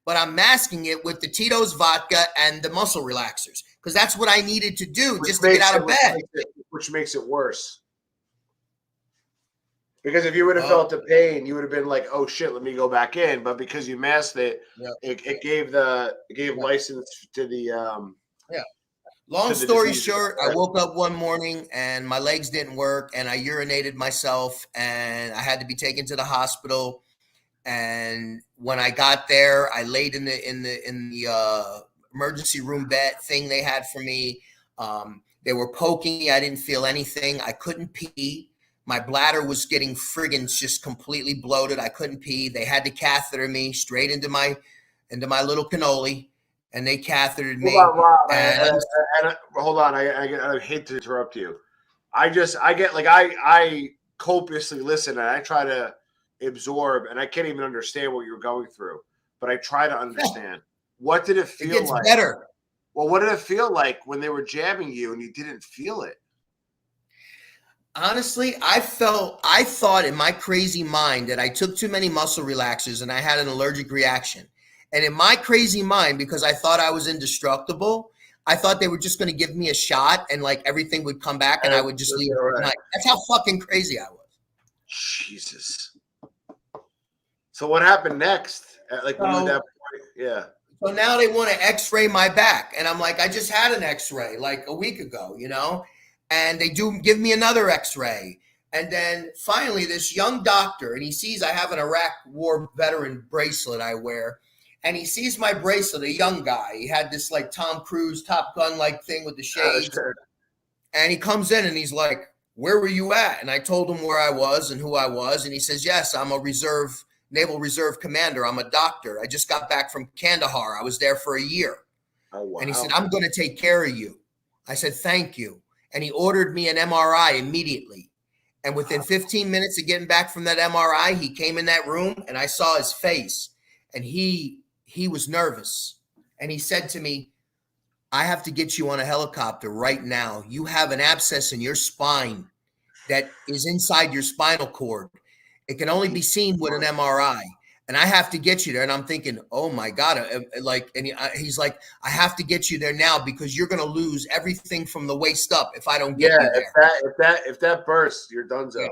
But I'm masking it with the Tito's vodka and the muscle relaxers because that's what I needed to do just to get out of bed. Which makes it worse. Because if you would have felt the pain, you would have been like, "Oh shit, let me go back in." But because you masked it, it gave license to the Long story short, I woke up one morning and my legs didn't work, and I urinated myself, and I had to be taken to the hospital. And when I got there, I laid in the emergency room bed thing they had for me. They were poking me. I didn't feel anything. I couldn't pee. My bladder was getting friggin' just completely bloated. I couldn't pee. They had to catheter me straight into my little cannoli, and they cathetered me. Hold on, I hate to interrupt you. I copiously listen, and I try to absorb, and I can't even understand what you're going through, but I try to understand. What did it feel like? It gets better. Well, what did it feel like when they were jabbing you and you didn't feel it? Honestly, I thought in my crazy mind that I took too many muscle relaxers and I had an allergic reaction. And in my crazy mind, because I thought I was indestructible, I thought they were just going to give me a shot and like everything would come back and I would just leave. Right. That's how fucking crazy I was. Jesus. So what happened next? Like when you at that point? Yeah. So now they want to x-ray my back. And I'm like, I just had an x-ray like a week ago, and they do give me another x-ray. And then finally this young doctor, and he sees I have an Iraq war veteran bracelet I wear. And he sees my bracelet, a young guy. He had this like Tom Cruise Top Gun like thing with the shades. Sure. And he comes in and he's like, where were you at? And I told him where I was and who I was. And he says, yes, I'm a Naval Reserve commander. I'm a doctor. I just got back from Kandahar. I was there for a year. Oh, wow. And he said, I'm going to take care of you. I said, thank you. And he ordered me an MRI immediately. And within 15 minutes of getting back from that MRI, he came in that room and I saw his face. And he was nervous. And he said to me, I have to get you on a helicopter right now. You have an abscess in your spine that is inside your spinal cord. It can only be seen with an MRI. and I have to get you there. And I'm thinking, oh my God, he's like, I have to get you there now because you're going to lose everything from the waist up if I don't get Yeah, you there. if that bursts, you're donezo.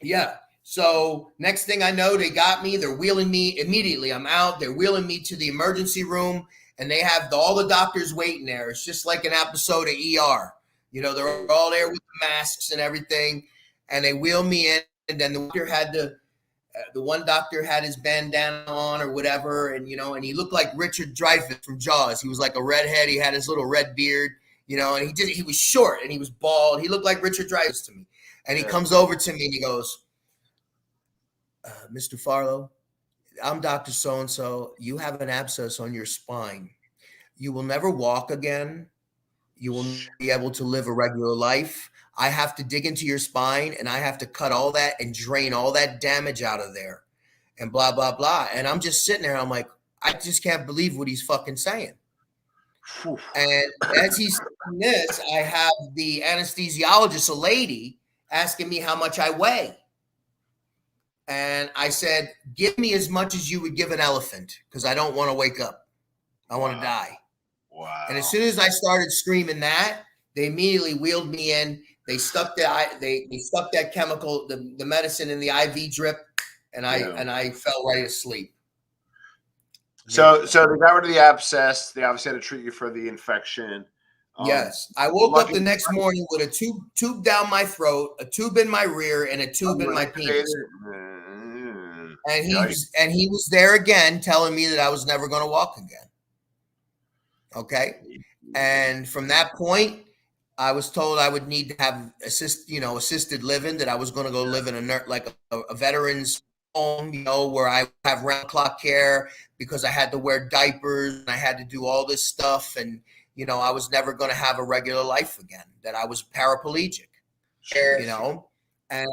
Yeah. So next thing I know, they got me. They're wheeling me immediately. I'm out. They're wheeling me to the emergency room, and they have all the doctors waiting there. It's just like an episode of ER. You know, they're all there with the masks and everything, and they wheel me in. And then the one doctor had his bandana on or whatever, and and he looked like Richard Dreyfuss from Jaws. He was like a redhead. He had his little red beard, and he was short and he was bald. He looked like Richard Dreyfuss to me. And he comes over to me and he goes, Mr. Farlow, I'm Dr. So-and-so. You have an abscess on your spine. You will never walk again. You will be able to live a regular life. I have to dig into your spine and I have to cut all that and drain all that damage out of there and blah, blah, blah. And I'm just sitting there. I'm like, I just can't believe what he's fucking saying. And as he's saying this, I have the anesthesiologist, a lady, asking me how much I weigh. And I said, give me as much as you would give an elephant because I don't want to wake up. I want to die. Wow. And as soon as I started screaming that, they immediately wheeled me in. They stuck they stuck that chemical, the medicine in the IV drip, and I fell right asleep. So they got rid of the abscess. They obviously had to treat you for the infection. Yes. I woke up the next morning with a tube down my throat, a tube in my rear, and a tube in my penis. And he was there again telling me that I was never going to walk again. Okay. And from that point, I was told I would need to have assisted living, that I was going to go live in a veteran's home, where I have round clock care because I had to wear diapers and I had to do all this stuff. And, I was never going to have a regular life again, that I was paraplegic, and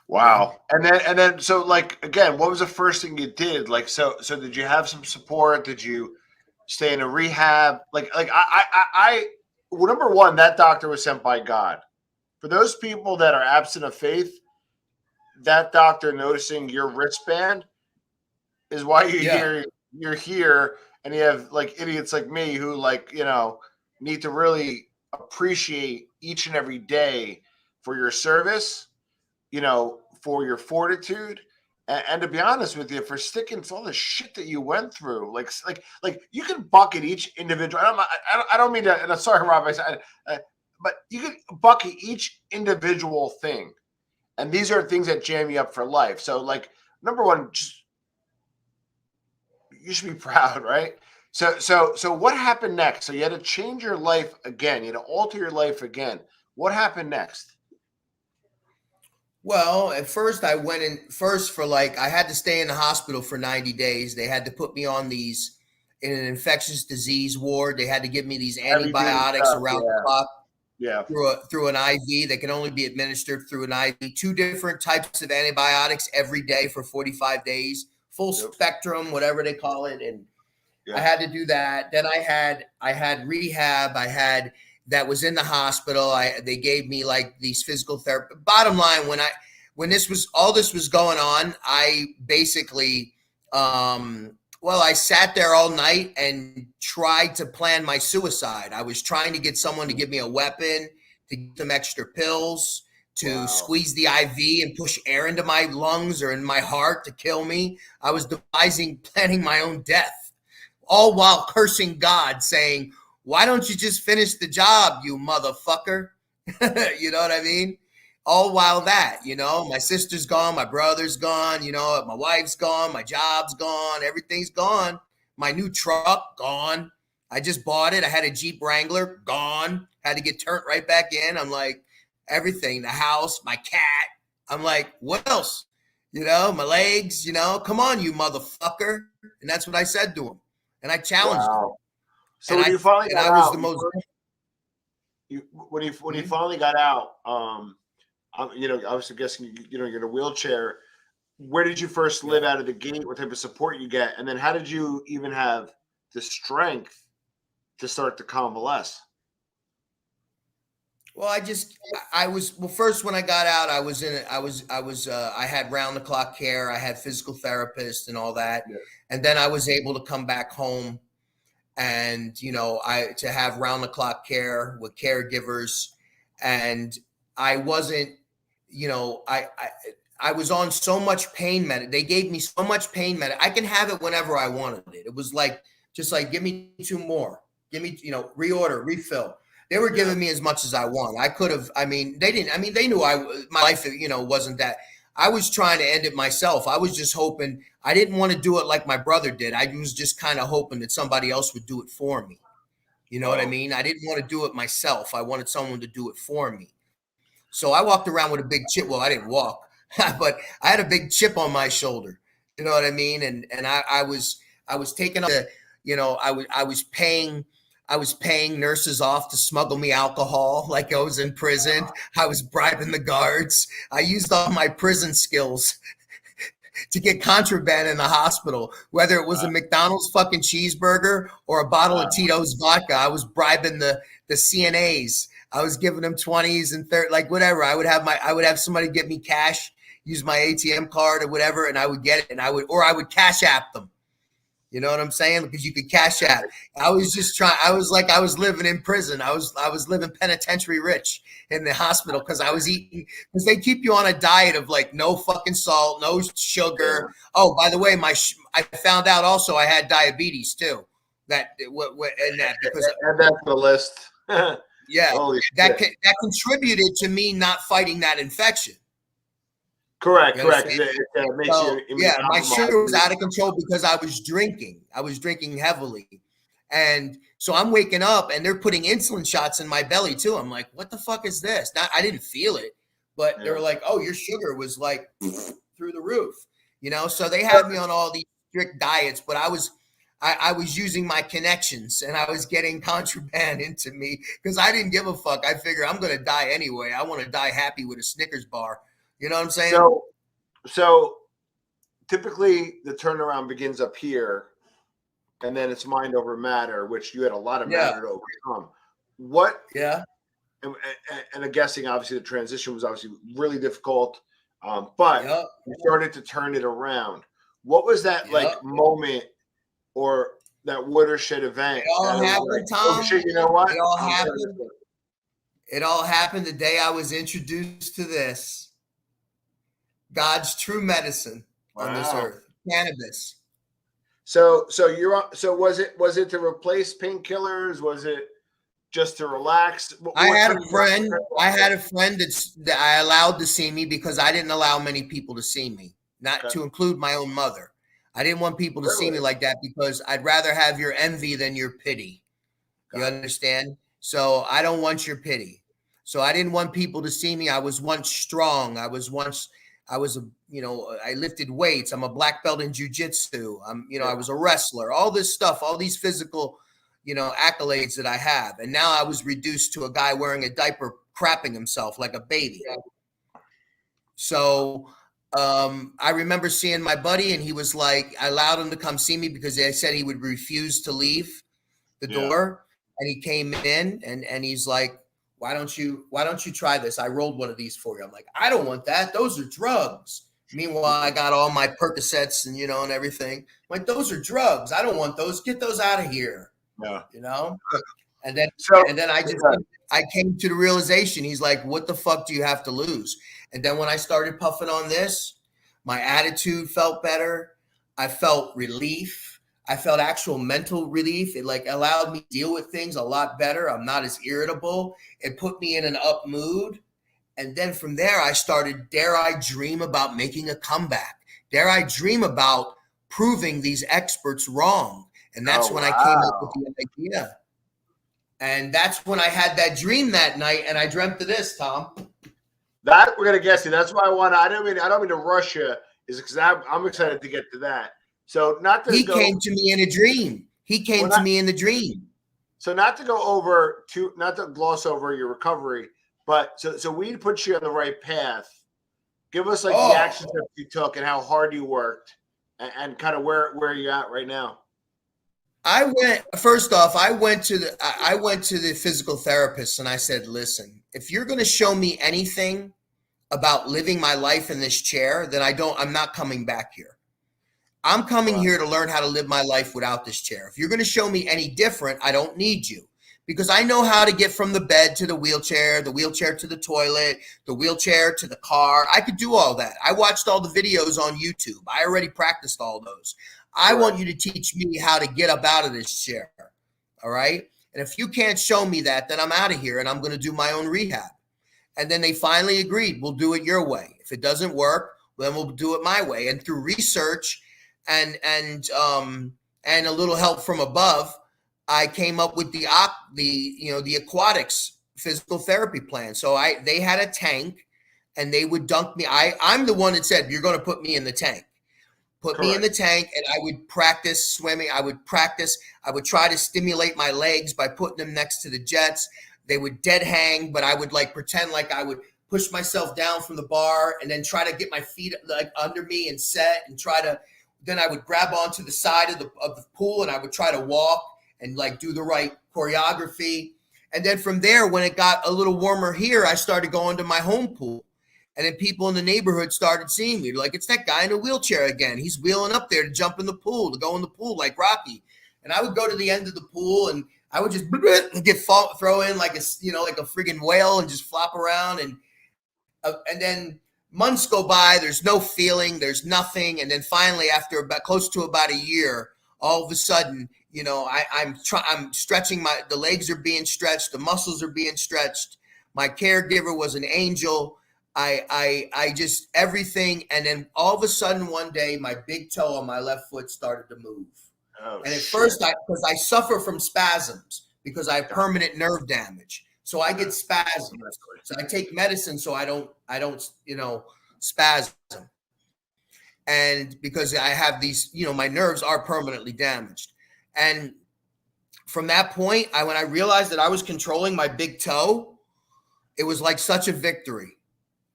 wow. And then, so like, again, what was the first thing you did? Like, so did you have some support? Did you stay in a rehab? Like well, number one, that doctor was sent by God. For those people that are absent of faith, that doctor noticing your wristband is why you're here. And you have like idiots like me who need to really appreciate each and every day for your service, for your fortitude, and to be honest with you, for sticking to all the shit that you went through. Like you can bucket each individual. I don't mean to. And I'm sorry, Rob. But you can bucket each individual thing, and these are things that jam you up for life. So, like, number one, just you should be proud, right? So what happened next? So you had to change your life again. You had to alter your life again. What happened next? Well, at first I went in I had to stay in the hospital for 90 days. They had to put me on in an infectious disease ward. They had to give me these antibiotics around the clock. Yeah. Through an IV. They can only be administered through an IV. 2 different types of antibiotics every day for 45 days, full spectrum, whatever they call it. And I had to do that. Then I had rehab. That was in the hospital. They gave me like these physical therapy. Bottom line, when all this was going on, I basically, I sat there all night and tried to plan my suicide. I was trying to get someone to give me a weapon, to get some extra pills, to squeeze the IV and push air into my lungs or in my heart to kill me. I was planning my own death, all while cursing God, saying, why don't you just finish the job, you motherfucker? You know what I mean? All while my sister's gone, my brother's gone, my wife's gone, my job's gone, everything's gone. My new truck, gone. I just bought it. I had a Jeep Wrangler, gone. Had to get turned right back in. I'm like, everything, the house, my cat. I'm like, what else? My legs, come on, you motherfucker. And that's what I said to him. And I challenged him. So when you finally got out, when you finally got out, I was guessing you're in a wheelchair. Where did you first live out of the gate? What type of support you get, and then how did you even have the strength to start to convalesce? Well, I was, well, first when I got out, I had round the clock care. I had physical therapists and all that. Yeah. And then I was able to come back home and, to have round the clock care with caregivers. And I wasn't, you know, I was on so much pain med. They gave me so much pain med. I can have it whenever I wanted it. It was like, just like, give me two more, give me, reorder, refill. They were giving me as much as I want. I could have, they didn't, they knew my life, wasn't that. I was trying to end it myself. I was just hoping, I didn't want to do it like my brother did. I was just kind of hoping that somebody else would do it for me. You know what I mean? I didn't want to do it myself. I wanted someone to do it for me. So I walked around with a big chip. Well, I didn't walk, but I had a big chip on my shoulder. You know what I mean? And I was taking up the, I was paying nurses off to smuggle me alcohol like I was in prison. I was bribing the guards. I used all my prison skills to get contraband in the hospital, whether it was a McDonald's fucking cheeseburger or a bottle of Tito's vodka. I was bribing the CNAs. I was giving them 20s and 30s, like whatever. I would have somebody get me cash, use my ATM card or whatever, and I would get it, and I would cash app them. You know what I'm saying? Because you could cash app. I was just trying. I was like I was living in prison. I was living penitentiary rich in the hospital because I was eating, because they keep you on a diet of like no fucking salt, no sugar. Oh, by the way, I found out also I had diabetes too. That because add that to the list. Yeah, that contributed to me not fighting that infection. Correct. It makes my sugar was out of control because I was drinking. I was drinking heavily. And so I'm waking up and they're putting insulin shots in my belly too. I'm like, what the fuck is this? I didn't feel it, but they were like, oh, your sugar was like through the roof. So they had me on all these strict diets, but I was using my connections and I was getting contraband into me because I didn't give a fuck. I figure I'm going to die anyway. I want to die happy with a Snickers bar. You know what I'm saying? So typically the turnaround begins up here, and then it's mind over matter, which you had a lot of matter to overcome. What? Yeah. And I'm guessing, obviously, the transition was obviously really difficult, but you started to turn it around. What was that like moment or that watershed event? It all happened, Tom. Oh shit! You know what? It all happened. It all happened the day I was introduced to this. God's true medicine on this earth, cannabis. So was it to replace painkillers? Was it just to relax? I had a friend that I allowed to see me because I didn't allow many people to see me, not to include my own mother. I didn't want people to see me like that because I'd rather have your envy than your pity. You understand? So I don't want your pity. So I didn't want people to see me. I was once strong. I lifted weights. I'm a black belt in jiu-jitsu. I was a wrestler, all this stuff, all these physical, accolades that I have. And now I was reduced to a guy wearing a diaper, crapping himself like a baby. So I remember seeing my buddy and he was like, I allowed him to come see me because they said he would refuse to leave the door. And he came in and he's like, why don't you try this? I rolled one of these for you. I'm like, I don't want that. Those are drugs. Meanwhile, I got all my Percocets and, and everything. I'm like, those are drugs. I don't want those. Get those out of here. Yeah. And then I came to the realization. He's like, what the fuck do you have to lose? And then when I started puffing on this, my attitude felt better. I felt relief. I felt actual mental relief. It like allowed me to deal with things a lot better. I'm not as irritable. It put me in an up mood. And then from there, I started, dare I dream about making a comeback? Dare I dream about proving these experts wrong? And that's when I came up with the idea. And that's when I had that dream that night. And I dreamt of this, Tom. That we're going to get to. That's why I don't mean to rush you, is because I'm excited to get to that. So came to me in a dream. He came to me in the dream. So not to gloss over your recovery, but so we put you on the right path. Give us like the action steps you took and how hard you worked and kind of where you're at right now. First off, I went to the physical therapist and I said, listen, if you're going to show me anything about living my life in this chair, then I'm not coming back here. I'm coming here to learn how to live my life without this chair. If you're going to show me any different, I don't need you, because I know how to get from the bed to the wheelchair to the toilet, the wheelchair to the car. I could do all that. I watched all the videos on YouTube. I already practiced all those. I want you to teach me how to get up out of this chair. All right. And if you can't show me that, then I'm out of here and I'm going to do my own rehab. And then they finally agreed, we'll do it your way. If it doesn't work, then we'll do it my way. And through research and a little help from above, I came up with the aquatics physical therapy plan. So they had a tank and they would dunk me. I'm the one that said, you're going to put me in the tank. Put me in the tank, and I would practice swimming. I would try to stimulate my legs by putting them next to the jets. They would dead hang, but I would pretend like I would push myself down from the bar and then try to get my feet under me and set and then I would grab onto the side of the pool and I would try to walk and do the right choreography. And then from there, when it got a little warmer here, I started going to my home pool. And then people in the neighborhood started seeing me. Like, it's that guy in a wheelchair again. He's wheeling up there to jump in the pool, to go in the pool like Rocky. And I would go to the end of the pool and I would just throw in like a friggin' whale and just flop around. And then months go by. There's no feeling. There's nothing. And then finally, after close to about a year, all of a sudden, I'm stretching the legs are being stretched. The muscles are being stretched. My caregiver was an angel. I just everything. And then all of a sudden one day, my big toe on my left foot started to move. Oh, and at first, because I suffer from spasms because I have permanent nerve damage. So I get spasms. So I take medicine so I don't spasm. And because I have these, my nerves are permanently damaged. And from that point, when I realized that I was controlling my big toe, it was like such a victory.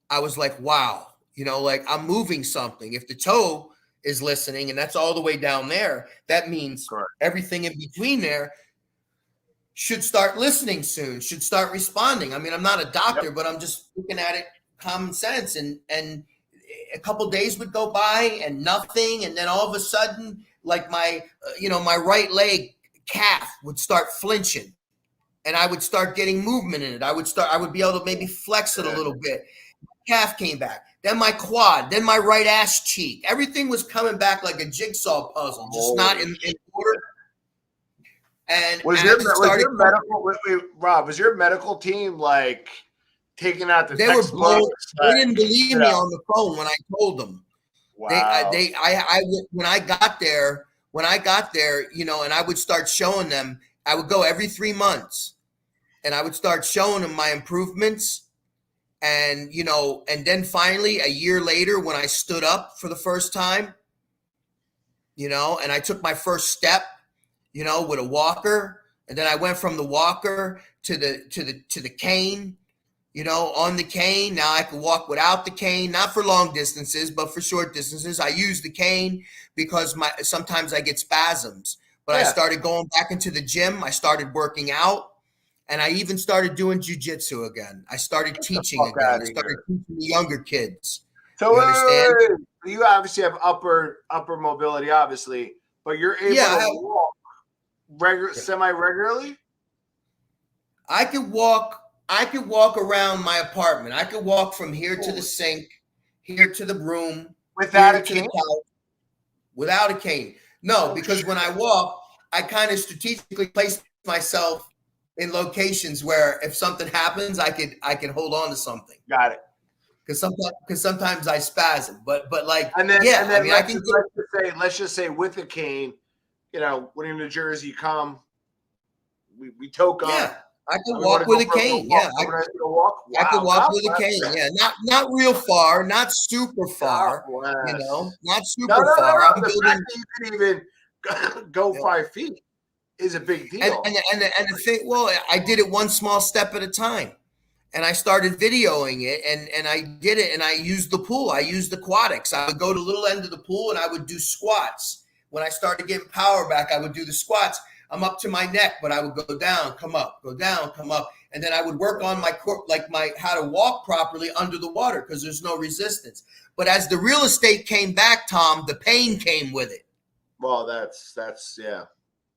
I was like, wow, I'm moving something. If the toe is listening and that's all the way down there, that means everything in between there should start listening soon, should start responding. I mean, I'm not a doctor, but I'm just looking at it common sense. And a couple of days would go by and nothing. And then all of a sudden, my right leg calf would start flinching and I would start getting movement in it. I would be able to maybe flex it a little bit. Calf came back, then my quad, then my right ass cheek. Everything was coming back like a jigsaw puzzle, just not in order. And was your medical team taking out the textbooks? They didn't believe me on the phone when I told them. Wow. When I got there, and I would start showing them. I would go every 3 months, and I would start showing them my improvements. And, and then finally a year later when I stood up for the first time, and I took my first step, with a walker. And then I went from the walker to the cane, on the cane. Now I can walk without the cane, not for long distances, but for short distances. I use the cane because sometimes I get spasms, but I started going back into the gym. I started working out. And I even started doing jujitsu again. I started teaching again. I started teaching the younger kids. So you understand? You obviously have upper mobility, obviously, but you're able to walk semi-regularly? I could walk around my apartment. I could walk from here to the sink, here to the room. Without a cane? Without a cane. No, because when I walk, I kind of strategically place myself in locations where if something happens, I can hold on to something. Got it. Because sometimes I spasm, but let's just say with a cane, when in New Jersey you come, we toke on. Yeah, I can walk with a cane. Yeah, I can walk with a cane. Yeah, not real far, not super far. Not super far. The fact that you can even go 5 feet is a big deal. And the thing, I did it one small step at a time, and I started videoing it, and I did it, and I used the pool. I used aquatics. I would go to the little end of the pool, and I would do squats When I started getting power back, I would do the squats. I'm up to my neck, but I would go down, come up, go down, come up. And then I would work on my core, like how to walk properly under the water because there's no resistance. But as the real estate came back, Tom, the pain came with it. Well, that's yeah.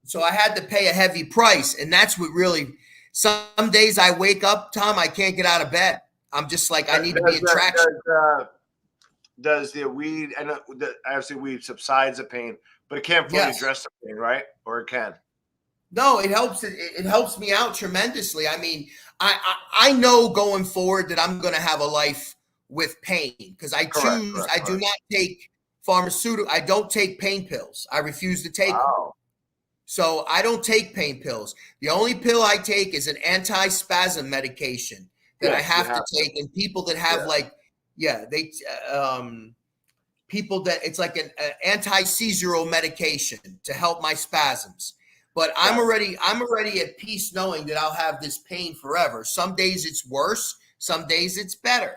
So I had to pay a heavy price. And that's what really, some days I wake up, Tom, I can't get out of bed. I'm just like, I need to be in traction. Does the weed, and obviously weed subsides the pain, but it can't fully address the pain, right? Or it can? No, it helps. It helps me out tremendously. I mean, I know going forward that I'm going to have a life with pain because I choose. I do not take pharmaceutical. I don't take pain pills. I refuse to take them. So I don't take pain pills. The only pill I take is an anti-spasm medication that I have to take. And people that have people that it's like an anti-seizural medication to help my spasms. But I'm already at peace knowing that I'll have this pain forever. Some days it's worse, some days it's better.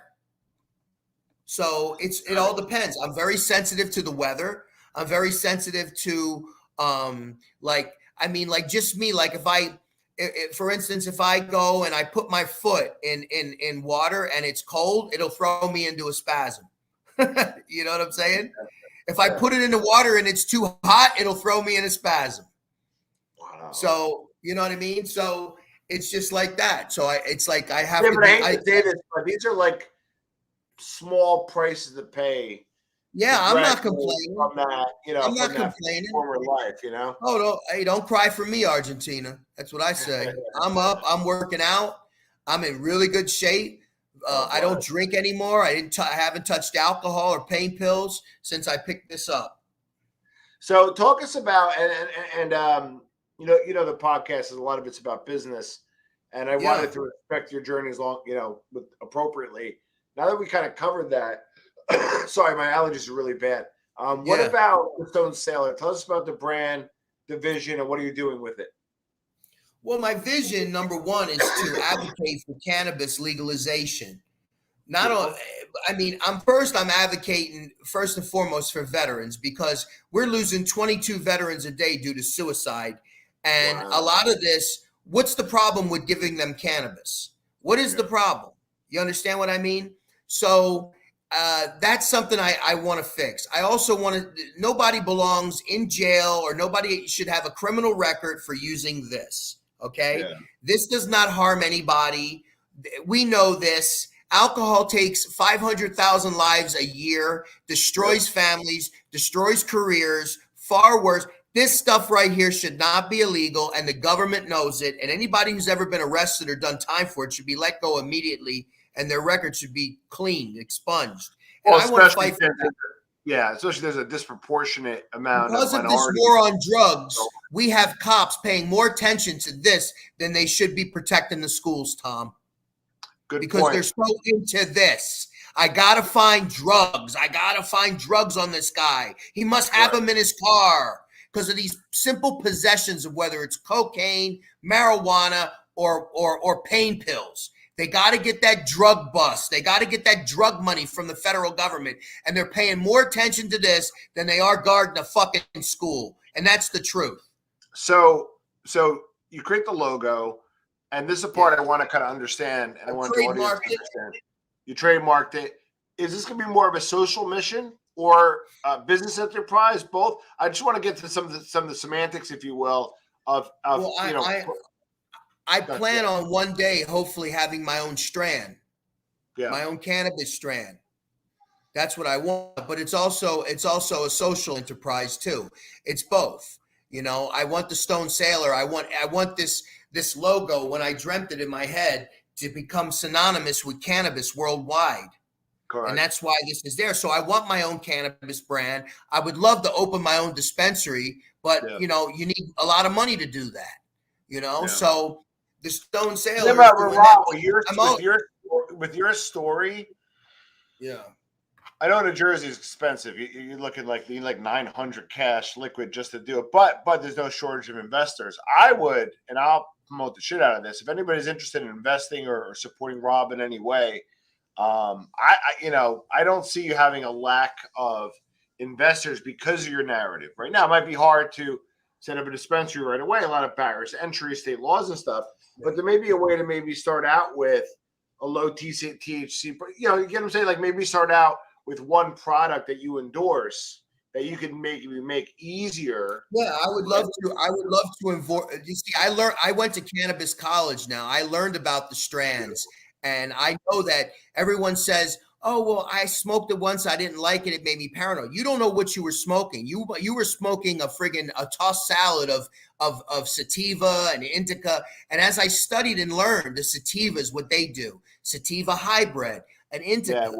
So it all depends. I'm very sensitive to the weather. I'm very sensitive to just me. Like for instance, if I go and I put my foot in water and it's cold, it'll throw me into a spasm. You know what I'm saying? If I put it in the water and it's too hot, it'll throw me in a spasm. Wow. So, you know what I mean? So it's just like that. So it's like I have to. But I hate to say this, but these are like small prices to pay. Yeah, I'm not complaining. From that, I'm not complaining. Former life, Oh, no, hey, don't cry for me, Argentina. That's what I say. I'm up. I'm working out. I'm in really good shape. I don't drink anymore. I haven't touched alcohol or pain pills since I picked this up. So talk us about and the podcast is a lot of it's about business, and I wanted to respect your journey as long appropriately. Now that we kind of covered that, sorry, my allergies are really bad. What about the Stone Sailor? Tell us about the brand, the vision, and what are you doing with it? Well, my vision, number one, is to advocate for cannabis legalization. I'm advocating first and foremost for veterans because we're losing 22 veterans a day due to suicide. And a lot of this, what's the problem with giving them cannabis? What is the problem? You understand what I mean? So that's something I want to fix. I also nobody belongs in jail or nobody should have a criminal record for using this. Okay. Yeah. This does not harm anybody. We know this. Alcohol takes 500,000 lives a year, destroys families, destroys careers, far worse. This stuff right here should not be illegal, and the government knows it. And anybody who's ever been arrested or done time for it should be let go immediately, and their record should be cleaned, expunged. And I want to fight for that. Yeah, especially there's a disproportionate amount because of this war on drugs. We have cops paying more attention to this than they should be protecting the schools, Tom. Good because point. They're so into this. I gotta find drugs. I gotta find drugs on this guy. He must have them in his car because of these simple possessions of whether it's cocaine, marijuana, or pain pills. They got to get that drug bust. They got to get that drug money from the federal government. And they're paying more attention to this than they are guarding a fucking school. And that's the truth. So you create the logo, and this is a part I want to kind of understand. And I want the audience to understand. You trademarked it. Is this going to be more of a social mission or a business enterprise? Both. I just want to get to some of the semantics, if you will, I plan on one day, hopefully, having my own strand, my own cannabis strand. That's what I want. But it's also a social enterprise too. It's both. I want the Stone Sailor. I want this logo when I dreamt it in my head to become synonymous with cannabis worldwide. Correct. And that's why this is there. So I want my own cannabis brand. I would love to open my own dispensary, but you need a lot of money to do that. So. The Stone Sailor. With your story, I know New Jersey is expensive. You're looking like you need like 900 cash liquid just to do it, but there's no shortage of investors. I would, and I'll promote the shit out of this. If anybody's interested in investing or supporting Rob in any way, I don't see you having a lack of investors because of your narrative. Right now, it might be hard to set up a dispensary right away. A lot of barriers, entry, state laws, and stuff. But there may be a way to maybe start out with a low THC. You know, you get what I'm saying? Like maybe start out with one product that you endorse that you can make easier. Yeah, I would love to. I would love to You see, I went to cannabis college now. I learned about the strands, and I know that everyone says, "Oh, well, I smoked it once. I didn't like it. It made me paranoid." You don't know what you were smoking. You were smoking a tossed salad of sativa and indica. And as I studied and learned, the sativas, what they do, sativa hybrid, an indica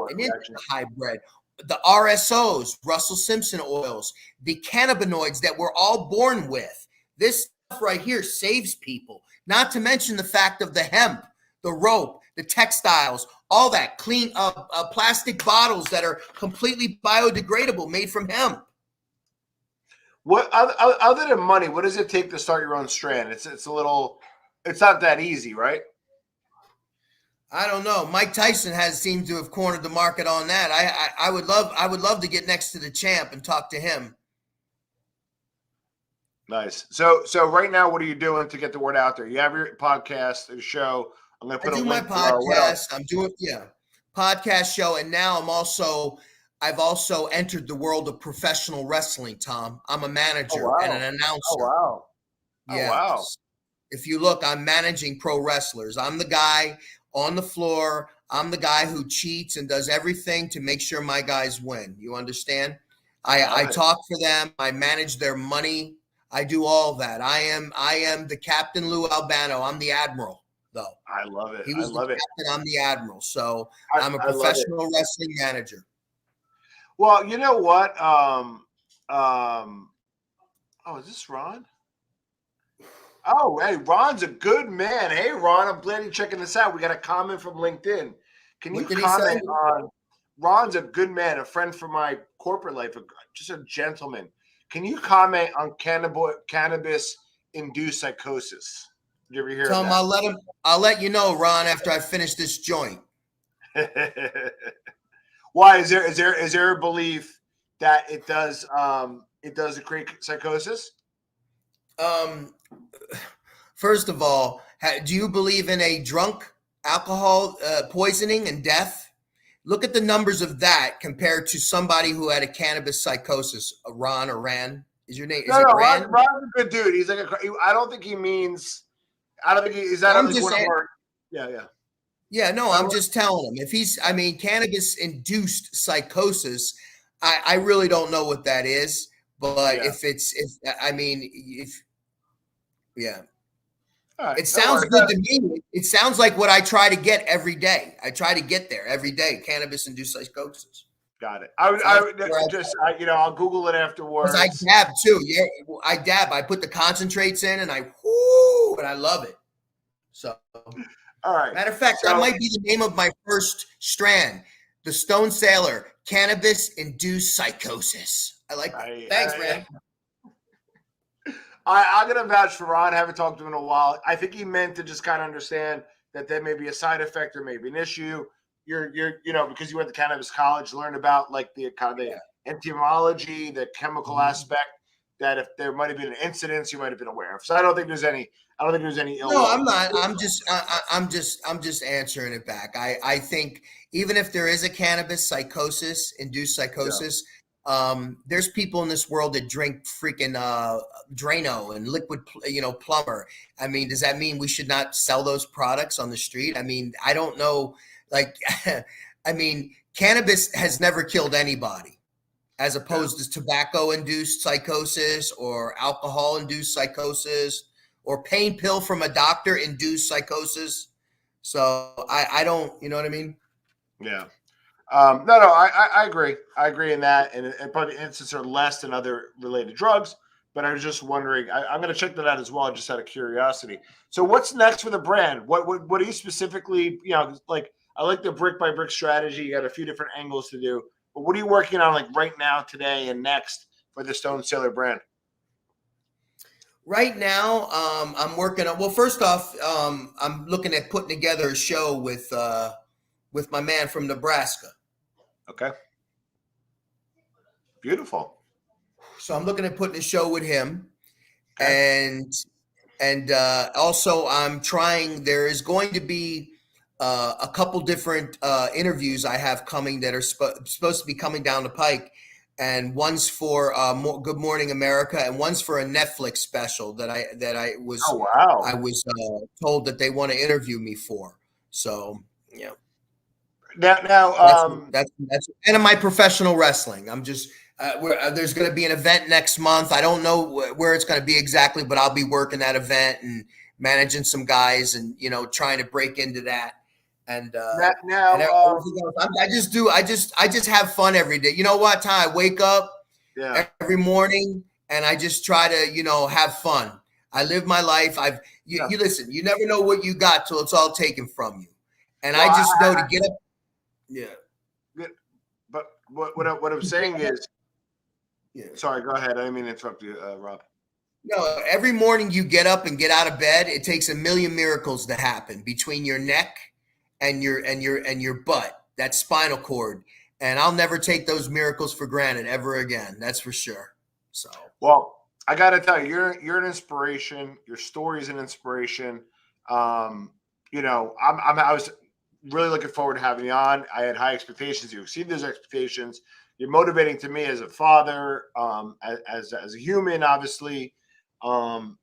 hybrid, the RSOs, Russell Simpson oils, the cannabinoids that we're all born with. This stuff right here saves people, not to mention the fact of the hemp, the rope, the textiles, all that clean plastic bottles that are completely biodegradable made from hemp. What other than money, what does it take to start your own strand? It's not that easy, right? I don't know. Mike Tyson has seemed to have cornered the market on that. I would love to get next to the champ and talk to him. Nice. So right now, what are you doing to get the word out there? You have your podcast, your show. I'm going to put a link. My podcast. I'm doing podcast show, and now I've also entered the world of professional wrestling. Tom, I'm a manager and an announcer. Oh wow! Yeah. Oh, wow. If you look, I'm managing pro wrestlers. I'm the guy on the floor. I'm the guy who cheats and does everything to make sure my guys win. You understand? I talk for them. I manage their money. I do all that. I am the Captain Lou Albano. I'm the Admiral, though. I love it. He was the captain. I'm the Admiral. So I'm a professional wrestling manager. Well, you know what? Is this Ron? Oh, hey, Ron's a good man. Hey, Ron, I'm glad you're checking this out. We got a comment from LinkedIn. Can you comment on Ron's a good man, a friend for my corporate life, just a gentleman. Can you comment on cannabis-induced psychosis? Did you ever hear Tom, of that? I'll let you know, Ron, after I finish this joint. Why is there a belief that it does create psychosis? First of all, do you believe in a drunk alcohol poisoning and death? Look at the numbers of that compared to somebody who had a cannabis psychosis. Ron or Ran? Is your name? No, Ron's a good dude. He's like I don't think he means. I don't think he's not like one of our. Yeah. Yeah, no, I'm just telling him. If cannabis-induced psychosis, I really don't know what that is. But Right, it sounds good to me. It sounds like what I try to get every day. I try to get there every day. Cannabis-induced psychosis. Got it. I'll Google it afterwards. I dab too. Yeah, I dab. I put the concentrates in, and I love it. So, all right. Matter of fact, that might be the name of my first strand, the Stone Sailor, cannabis-induced psychosis. I like that. Thanks, man. I'm gonna vouch for Ron. I haven't talked to him in a while. I think he meant to just kind of understand that there may be a side effect or maybe an issue. You're because you went to cannabis college, learn about like the kind of the entomology, the chemical aspect. That if there might have been an incident, you might have been aware of. So I don't think there's any ill. No, I'm not. I'm just answering it back. I think even if there is a cannabis induced psychosis. There's people in this world that drink freaking Drano and liquid, plumber. I mean, does that mean we should not sell those products on the street? I mean, I don't know. Like, I mean, cannabis has never killed anybody, as opposed to tobacco-induced psychosis or alcohol-induced psychosis or pain pill from a doctor-induced psychosis. So I don't, you know what I mean? Yeah. I agree. I agree in that, and probably instances are less than other related drugs. But I was just wondering. I'm going to check that out as well, just out of curiosity. So, what's next for the brand? What are you specifically? Like I like the brick by brick strategy. You got a few different angles to do. But what are you working on, like right now, today, and next for the Stone Sailor brand? Right now, I'm working on. Well, first off, I'm looking at putting together a show with my man from Nebraska. Okay. Beautiful. So I'm looking at putting a show with him, Okay. and also I'm trying. There is going to be a couple different interviews I have coming that are supposed to be coming down the pike, and one's for Good Morning America, and one's for a Netflix special that I Oh was wow. told that they want to interview me for. So yeah, Now, that's and in my professional wrestling. I'm just there's going to be an event next month. I don't know where it's going to be exactly, but I'll be working that event and managing some guys, and trying to break into that. And now, everything else. I just have fun every day. You know what, Ty? I wake up yeah. every morning and I just try to have fun. I live my life. Yeah. You listen. You never know what you got till it's all taken from you. And Well, I just know to get up. Yeah. but what I'm saying is, Yeah. sorry, go ahead. I didn't mean to interrupt you, Rob. No, every morning you get up and get out of bed, it takes a million miracles to happen between your neck and your butt, that spinal cord. And I'll never take those miracles for granted ever again. That's for sure. So Well, I got to tell you, you're an inspiration. Your story is an inspiration. I was really looking forward to having you on. I had high expectations. You exceed those expectations. You're motivating to me as a father, as a human, obviously, and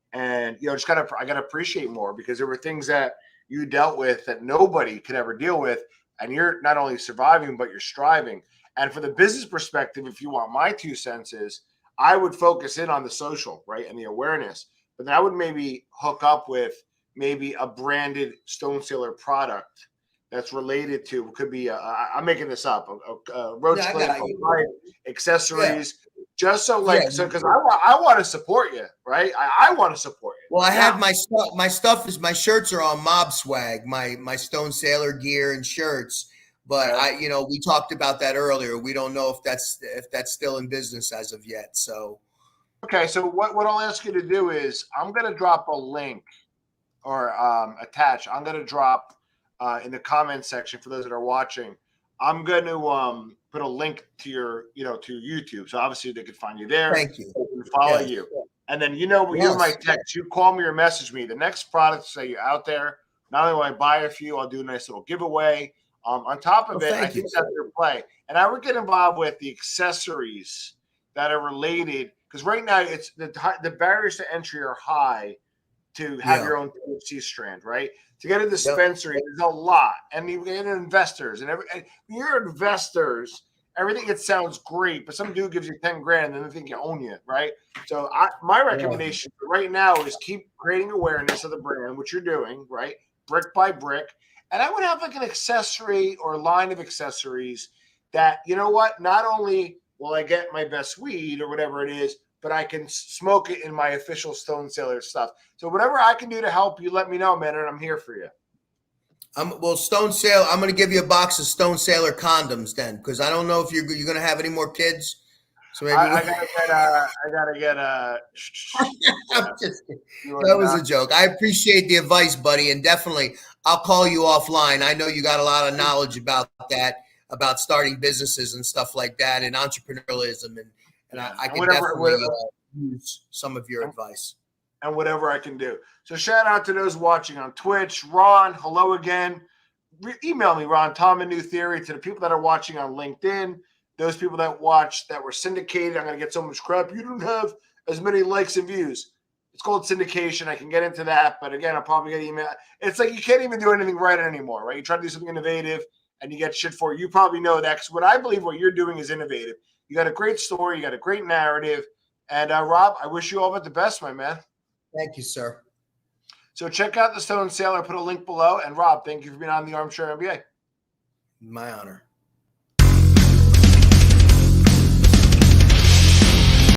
just I gotta appreciate more because there were things that you dealt with that nobody could ever deal with, and you're not only surviving but you're striving. And for the business perspective, if you want my 2 cents, is I would focus in on the social, right, and the awareness, but then I would maybe hook up with maybe a branded Stone Sailor product that's related to could be I'm making this up a roach yeah, I clip, got a you. pipe, Yeah, accessories, just so yeah. because I want to support you, right? I want to support you Well, I right now. had my stuff. My stuff is my shirts are on Mob Swag, my Stone Sailor gear and shirts. But Okay. we talked about that earlier. We don't know if that's still in business as of yet. So Okay, so what I'll ask you to do is I'm going to drop a link or attach. I'm going to drop in the comment section for those that are watching. I'm going to put a link to your to YouTube, so obviously they can find you there. thank you. They can follow Yes, you, and then you're my yes. text. You call me or message me. The next products that you're out there. Not only will I buy a few, I'll do a nice little giveaway. On top of Well, it, I thank you. think that's your play, and I would get involved with the accessories that are related because right now it's the barriers to entry are high to have Yeah. your own THC strand, right? To get a Yep. dispensary, there's a lot, and you get investors, and when you're investors, everything it sounds great, but some dude gives you 10 grand, and they think you own it, right? So, my Yeah. recommendation right now is keep creating awareness of the brand, which you're doing, right, brick by brick, and I would have like an accessory or line of accessories that not only will I get my best weed or whatever it is, but I can smoke it in my official Stone Sailor stuff. So whatever I can do to help you, let me know, man, and I'm here for you. Well, Stone Sailor. I'm going to give you a box of Stone Sailor condoms then, because I don't know if you're going to have any more kids. So maybe I gotta get I'm just kidding. you are That was not. a joke. I appreciate the advice, buddy, and definitely I'll call you offline. I know you got a lot of knowledge about that, about starting businesses and stuff like that, and entrepreneurialism, and Yeah, I and can definitely use some of your advice. and whatever I can do. So shout out to those watching on Twitch. Ron, hello again. Email me, Ron, Tom and New Theory, to the people that are watching on LinkedIn. Those people that watch that were syndicated, I'm going to get so much crap. You don't have as many likes and views. It's called syndication. I can get into that, but again, I'll probably get email. It's like you can't even do anything right anymore, right? You try to do something innovative and you get shit for it. You probably know that because what I believe what you're doing is innovative. You got a great story, you got a great narrative, and Rob, I wish you all but the best, my man. Thank you, sir. So check out the Stone Sailor. Put a link below. And Rob, thank you for being on the Armchair MBA. My honor.